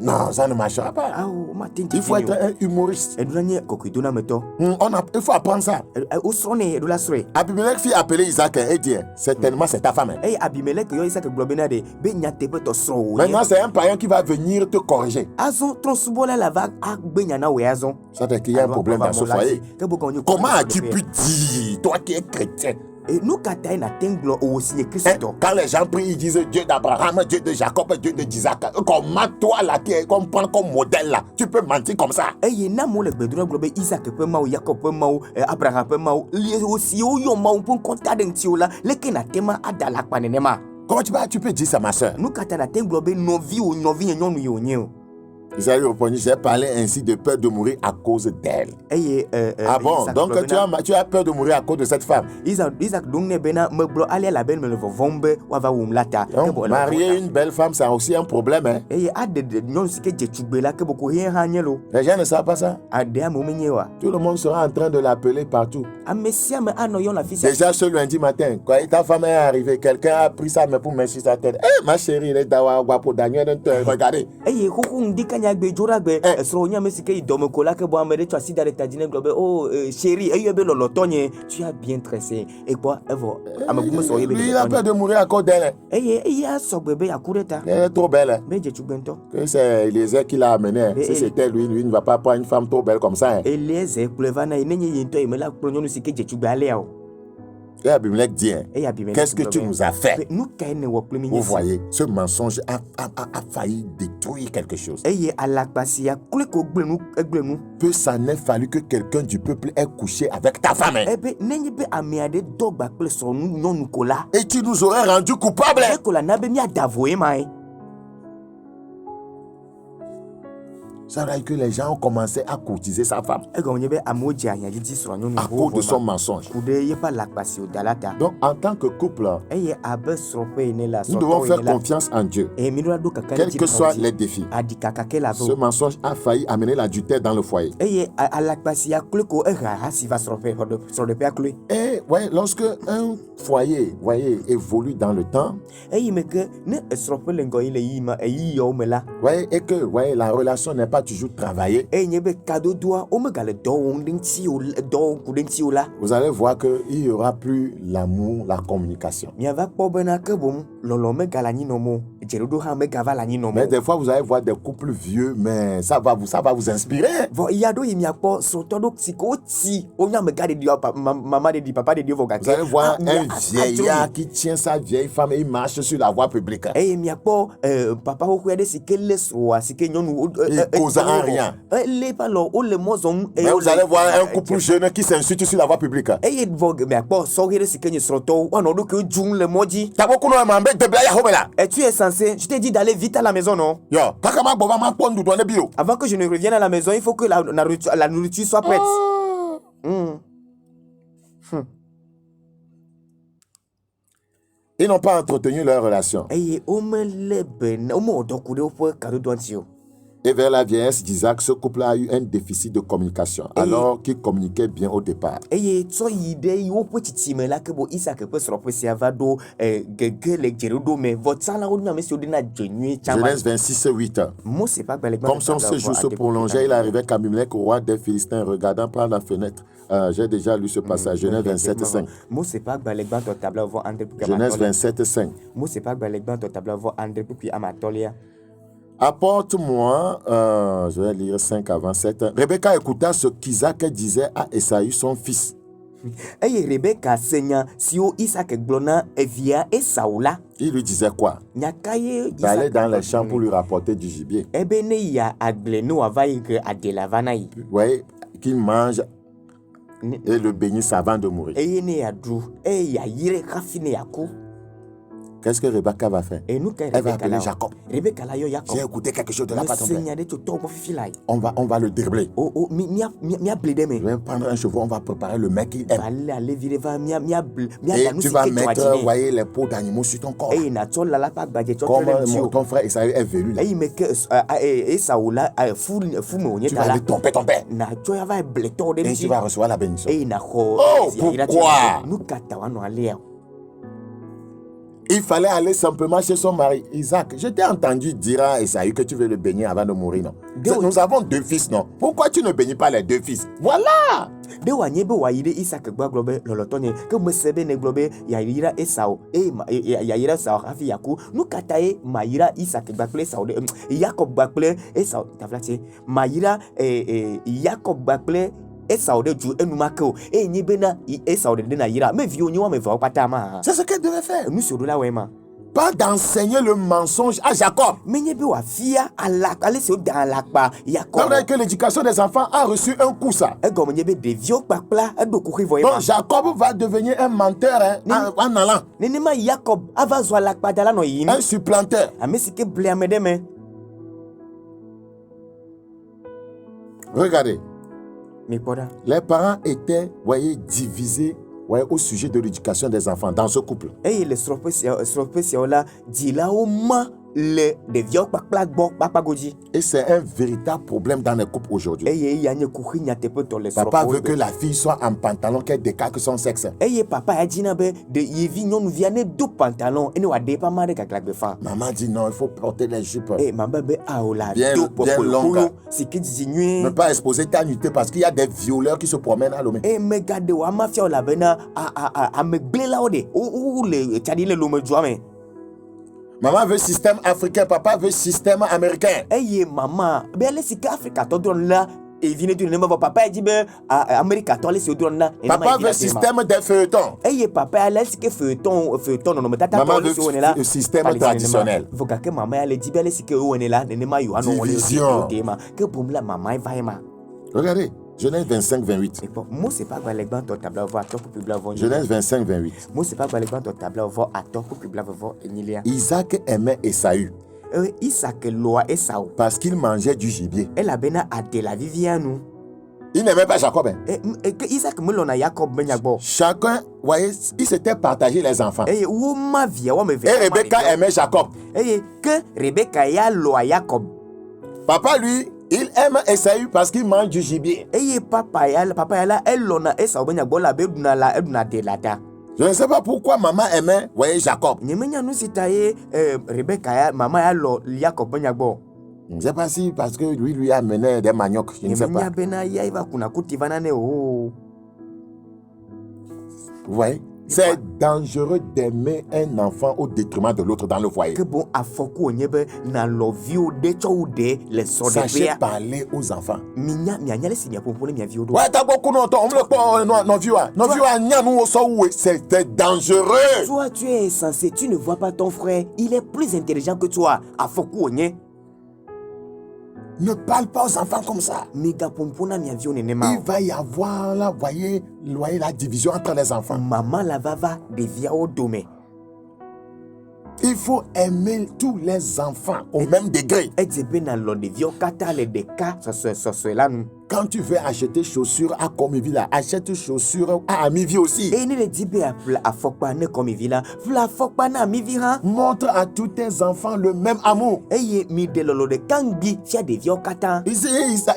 Non, ça ne marchera pas. Il faut être un humoriste. Il faut apprendre ça. Abimelech fit appeler Isaac et dit, certainement c'est ta femme. Maintenant c'est un païen qui va venir te corriger. C'est-à-dire qu'il y a un problème dans ce foyer. Comment as-tu pu dire, toi qui es chrétien? Quand les gens prient, ils disent Dieu d'Abraham, Dieu de Jacob, Dieu de Isaac. Comment toi là, qu'on prend comme modèle là, tu peux mentir comme ça? Comment tu peux dire ça, ma soeur? Isaïe répondit, j'ai parlé ainsi de peur de mourir à cause d'elle. Ah bon, donc tu as peur de mourir à cause de cette femme. Donc, marier une belle femme, c'est aussi un problème. Hein? Les gens ne savent pas ça. Tout le monde sera en train de l'appeler partout. Déjà ce lundi matin, quand ta femme est arrivée, quelqu'un a pris sa main pour mettre sur sa tête. Eh, ma chérie, elle est d'avoir pour Daniel, regardez. Chérie, tu as bien tressé. Et quoi, lui, il a peur de mourir à cause d'elle. Elle est trop belle. Que c'est Eliezer qui l'a amené. Si c'était lui, il ne va pas prendre une femme trop belle comme ça. Et Abimelech dit, qu'est-ce que tu nous as fait? Vous voyez, ce mensonge a failli détruire quelque chose. Peu ça n'est fallu que quelqu'un du peuple ait couché avec ta femme. Et tu nous aurais rendu coupables. Ça veut dire que les gens ont commencé à courtiser sa femme à cause de son mensonge. Donc, en tant que couple, nous devons faire confiance en Dieu, quels que soient les défis. Ce mensonge a failli amener l'adultère dans le foyer. Et ouais, lorsque un foyer évolue dans le temps, et que la relation n'est pas toujours travaillée, vous allez voir qu'il n'y aura plus l'amour, la communication. Mais des fois, vous allez voir des couples vieux, mais ça va vous inspirer. Vous allez voir un vieillard qui tient sa vieille femme et il marche sur la voie publique. Il cause en rien. Mais vous allez voir un couple jeune qui s'insulte sur la voie publique. Tu es censé, je t'ai dit d'aller vite à la maison, non? Avant que je ne revienne à la maison, il faut que la nourriture soit prête. Ils n'ont pas entretenu leur relation. Et vers la vieillesse d'Isaac, ce couple a eu un déficit de communication, alors qu'il communiquait bien au départ. Genèse 26:8. Comme son séjour se prolongeait, il arrivait qu'Abimelech, roi des Philistins, regardant par la fenêtre. J'ai déjà lu ce passage, Genèse 27:5. Genèse 27:5. Apporte-moi, je vais lire 5 avant 7. Rebecca écouta ce qu'Isaac disait à Esaü, son fils. Il lui disait quoi? D'aller dans les champs pour lui rapporter du gibier. Oui, qu'il mange et le bénisse avant de mourir. Qu'est-ce que Rebecca va faire? Elle va appeler Jacob. J'ai écouté quelque chose de la part de ton père. On va le dribbler. Je vais prendre un chevaux, on va préparer le mec qu'il aime. Et tu vas mettre, voyez, les peaux d'animaux sur ton corps. Comme ton frère Esaü est velu là. Tu vas aller tomber ton père. Et tu vas recevoir la bénédiction. Oh, pourquoi? Il fallait aller simplement chez son mari, Isaac. Je t'ai entendu dire à Esaü que tu veux le bénir avant de mourir, non? Nous avons 2 fils, non? Pourquoi tu ne bénis pas les 2 fils? Voilà! C'est ce qu'elle devait faire. Pas d'enseigner le mensonge à Jacob. Pendant que l'éducation des enfants a reçu un coup, ça. Donc Jacob va devenir un menteur en allant. Un supplanteur. Regardez. Les parents étaient, voyez, divisés, voyez, au sujet de l'éducation des enfants dans ce couple. Et c'est un véritable problème dans les couples aujourd'hui. Papa veut que la fille soit en pantalon, qu'elle décalque son sexe. Maman dit non, il faut porter les jupes bien longues. Ne pas exposer ta nudité parce qu'il y a des violeurs qui se promènent à l'homme. Maman veut système africain, papa veut système américain. Papa veut système des feuilletons. Maman veut le système traditionnel. Division. Regardez. Genèse 25:28. Genèse 25:28. Isaac aimait Esaü parce qu'il mangeait du gibier. Il n'aimait pas Jacob. Chacun, voyez, il s'était partagé les enfants. Et Rebecca aimait Jacob. Papa, lui, il aime Esaü parce qu'il mange du gibier. Je ne sais pas pourquoi maman aimait, voyez, Jacob. Je ne sais pas si parce que lui amenait des maniocs. Je ne sais pas. Vous voyez? C'est dangereux d'aimer un enfant au détriment de l'autre dans le foyer. Sachez parler aux enfants. C'est dangereux. Toi, tu es insensé, tu ne vois pas ton frère. Il est plus intelligent que toi. Ne parle pas aux enfants comme ça. Il va y avoir là, voyez la division entre les enfants. Il faut aimer tous les enfants au même degré. Quand tu veux acheter chaussures à Comivilla, achète chaussures à Amivi aussi. Montre à tous tes enfants le même amour.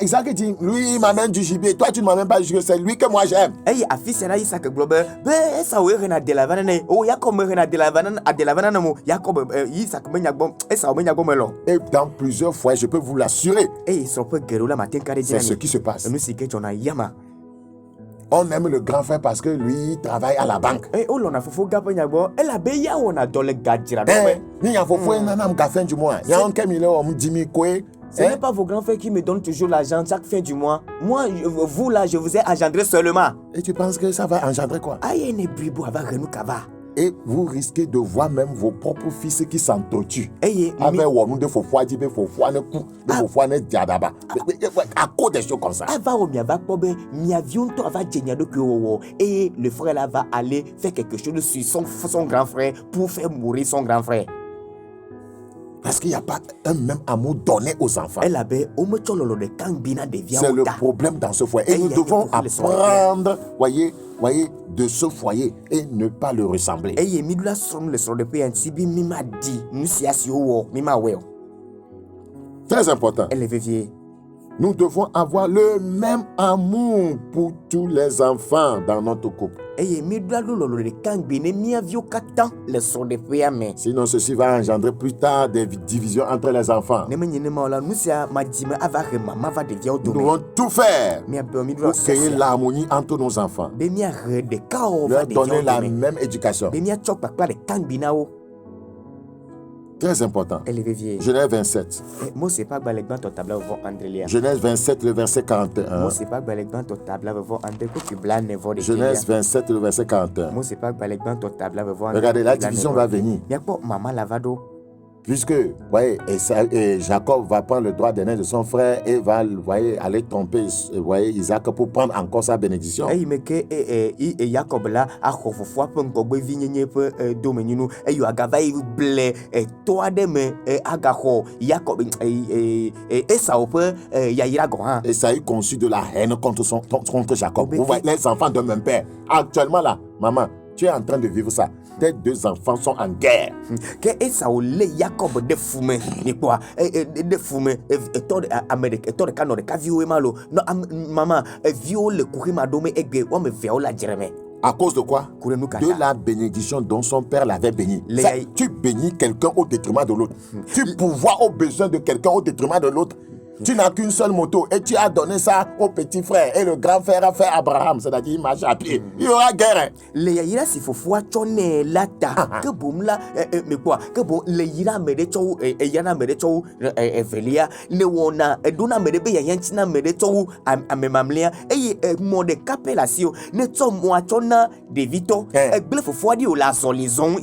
Isaac dit, lui il m'amène du gibier, toi tu ne m'amènes pas du gibier, c'est lui que moi j'aime. Et dans plusieurs fois, je peux vous l'assurer, c'est ce qui se passe. On aime le grand frère parce que lui il travaille à la banque. Ce n'est pas vos grands frères qui me donnent toujours l'argent chaque fin du mois. Moi, vous là, je vous ai engendré seulement. Et tu penses que ça va engendrer quoi? Et vous risquez de voir même vos propres fils qui s'entretuent. À cause des choses comme ça. Et le frère là va aller faire quelque chose sur son grand frère pour faire mourir son grand frère. Parce qu'il n'y a pas un même amour donné aux enfants. C'est le problème dans ce foyer. Et nous devons apprendre, voyez, de ce foyer et ne pas le ressembler. Très important. Nous devons avoir le même amour pour tous les enfants dans notre couple. Sinon, ceci va engendrer plus tard des divisions entre les enfants. Nous devons tout faire pour créer l'harmonie entre nos enfants. Leur donner la même éducation. Très important. Genèse 27. Genèse 27, le verset 41. Genèse 27, le verset 41. Regardez, la division va venir. Puisque, voyez, Jacob va prendre le droit d'aîné de son frère et va, voyez, aller tromper, voyez, Isaac pour prendre encore sa bénédiction. Esaü conçut de la haine contre Jacob. Vous voyez, les enfants de même père. Actuellement là, maman, tu es en train de vivre ça. Tes deux enfants sont en guerre. À cause de quoi? De la bénédiction dont son père l'avait béni. Tu bénis quelqu'un au détriment de l'autre. Tu pourvois aux besoins de quelqu'un au détriment de l'autre. Tu n'as qu'une seule moto et tu as donné ça au petit frère et le grand frère a fait Abraham, c'est-à-dire il marche à pied. Il y aura guerre. Et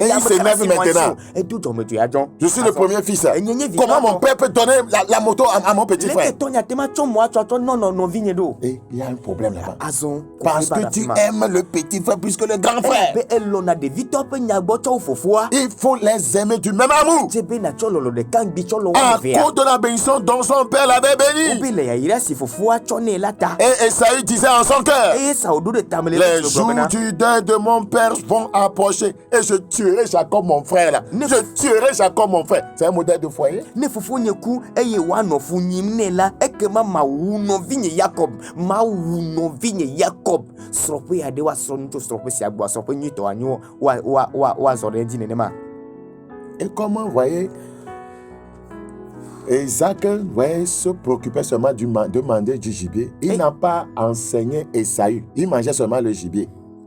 il s'énerve maintenant. Je suis le premier fils. Comment mon père peut donner la moto à mon petit frère? Et il y a un problème là-bas. Parce que tu aimes le petit frère plus que le grand frère. Il faut les aimer du même amour. À cause de la bénédiction dont son père l'avait béni. Et Esaü disait en son cœur, les jours du deuil de mon père vont approcher et je tuerai Jacob mon frère là. Je tuerai Jacob mon frère. C'est un modèle de foyer. Et comment, vous voyez, Isaac, voyez, se préoccupait seulement de demander du gibier. Il n'a pas enseigné Esaü. Il mangeait seulement le gibier.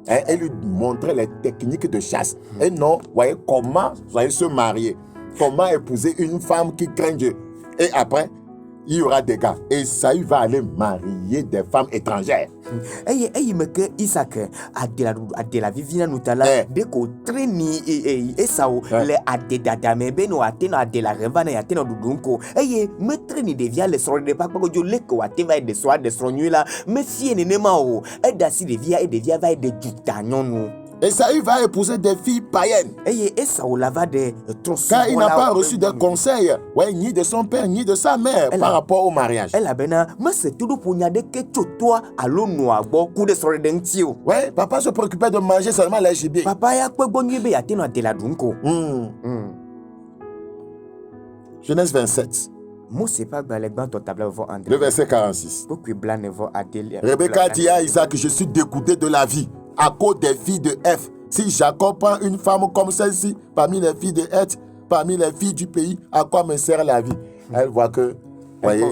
Et lui montrer les techniques de chasse. Et non, voyez comment se marier. Comment épouser une femme qui craint Dieu. Et après, il y aura des gars. Et Esaü va aller marier des femmes étrangères. Et me que Isaac a la vivina nutala de ko treni Esau le adedada me beno atena de la revana ya tena dudunko. Me treni de via le soro de papa ko jo leko ateva de soir de sonula me fie ne nema o e da si de via va de jutanyonu. Esaü va épouser des filles païennes. Car il n'a pas reçu de conseils, ni de son père, ni de sa mère par rapport au mariage. Ouais, papa se préoccupait de manger seulement les gibiers. Genèse 27. Le verset 46. Rebecca dit à Isaac, je suis dégoûté de la vie à cause des filles de Heth. Si Jacob prend une femme comme celle-ci parmi les filles de Heth, parmi les filles du pays, à quoi me sert la vie? Elle voit que, voyez,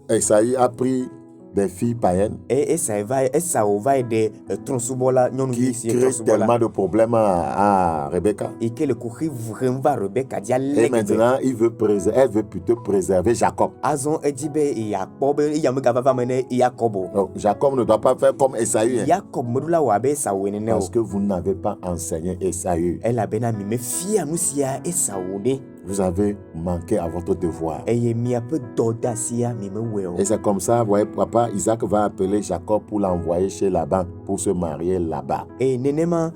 Esaü a pris des filles païennes qui créent tellement de problèmes à Rebecca. Et maintenant, elle veut plutôt préserver Jacob. Donc, Jacob ne doit pas faire comme Esaü. Parce que vous n'avez pas enseigné Esaü. Vous avez manqué à votre devoir. Et c'est comme ça, vous voyez, papa Isaac va appeler Jacob pour l'envoyer chez Laban pour se marier là-bas. Et nenema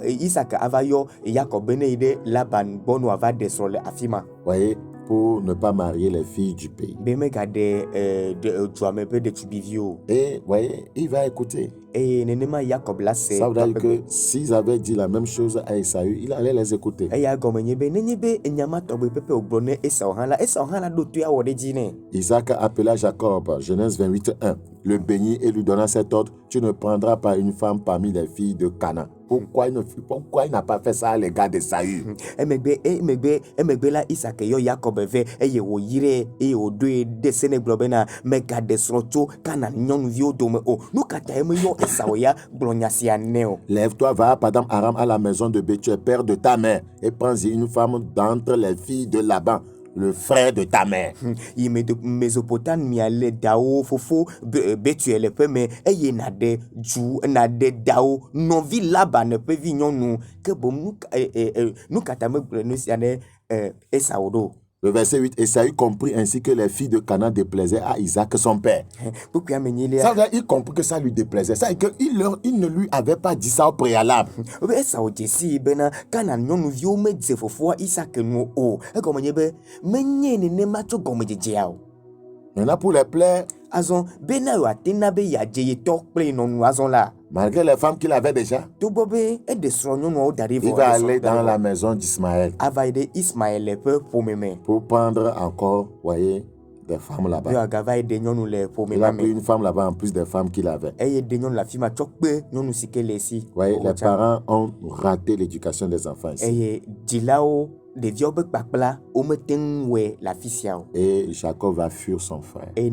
Isaac avayo Jacob beneide Laban bono ava desole afima. Voyez, pour ne pas marier les filles du pays. Et voyez, il va écouter. Ça veut dire que s'ils avaient dit la même chose à Esaü, il allait les écouter. Isaac appela Jacob, Genèse 28:1, le bénit et lui donna cet ordre: tu ne prendras pas une femme parmi les filles de Canaan. Pourquoi il n'a pas fait ça à l'égard d'Esaü? Lève-toi, va à Padam Aram à la maison de Bethuel, père de ta mère, et prends-y une femme d'entre les filles de Laban, le frère de ta mère. Mésopotamie allait dao fofo Bethuel peut mais eye nade dao non vi là-bas ne peut vignon nous que bon nous katame nous siane Esaodo. Le verset 8, Esaü comprit ainsi que les filles de Canaan déplaisaient à Isaac son père. Ça veut dire qu'il comprit que ça lui déplaisait. Ça veut dire qu'il ne lui avait pas dit ça au préalable. Maintenant pour les plaire, malgré les femmes qu'il avait déjà, il va aller dans la maison d'Ismaël pour prendre encore, voyez, des femmes là-bas. Il a pris une femme là-bas en plus des femmes qu'il avait. Voyez, les parents ont raté l'éducation des enfants ici. Et Jacob va fuir son frère. Et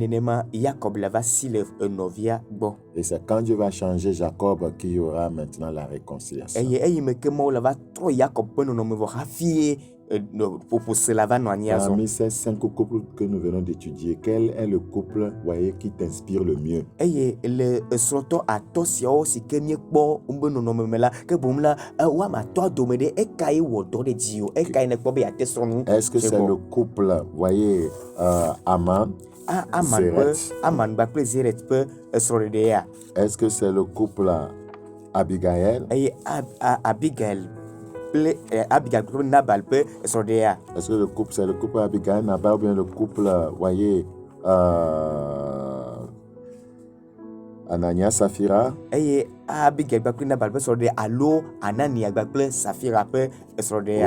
c'est quand Dieu va changer Jacob qu'il y aura maintenant la réconciliation. Parmi ces 5 couples que nous venons d'étudier, quel est le couple, voyez, qui t'inspire le mieux? Est-ce que c'est le couple, voyez, Aman, est-ce que c'est le couple Abigail? Est-ce que le couple, c'est le couple Abigail, Nabal, ou bien le couple, voyez, Anania, Saphira? Ou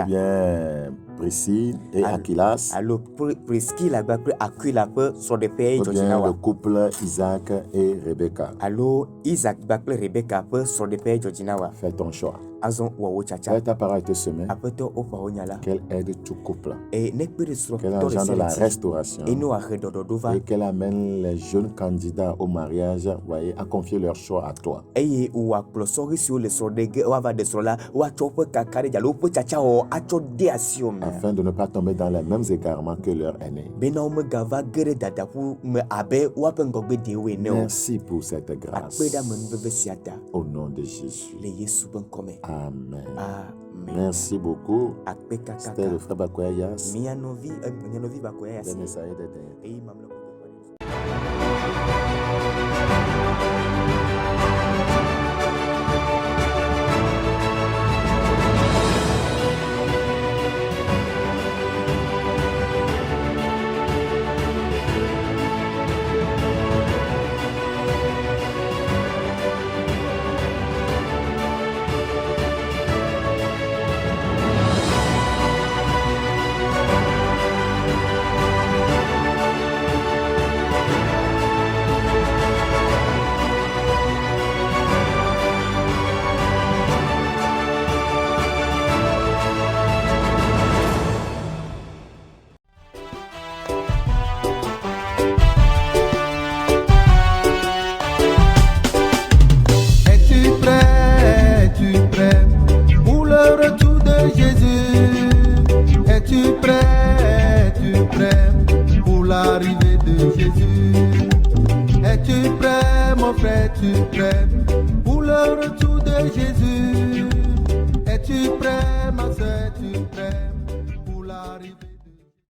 bien Priscille et Aquilas? Ou bien le couple Isaac et Rebecca? Fais ton choix. ta parole a été semée, qu'elle aide tout couple, qu'elle engendre la restauration et qu'elle amène les jeunes candidats au mariage à confier leur choix à toi. Afin de ne pas tomber dans les mêmes égarements que leur aîné. Merci pour cette grâce. Au nom de Jésus. Amen. Merci beaucoup. C'était le frère Bakoyas. Es-tu prêt pour le retour de Jésus? Es-tu prêt, ma soeur? Es-tu prêt?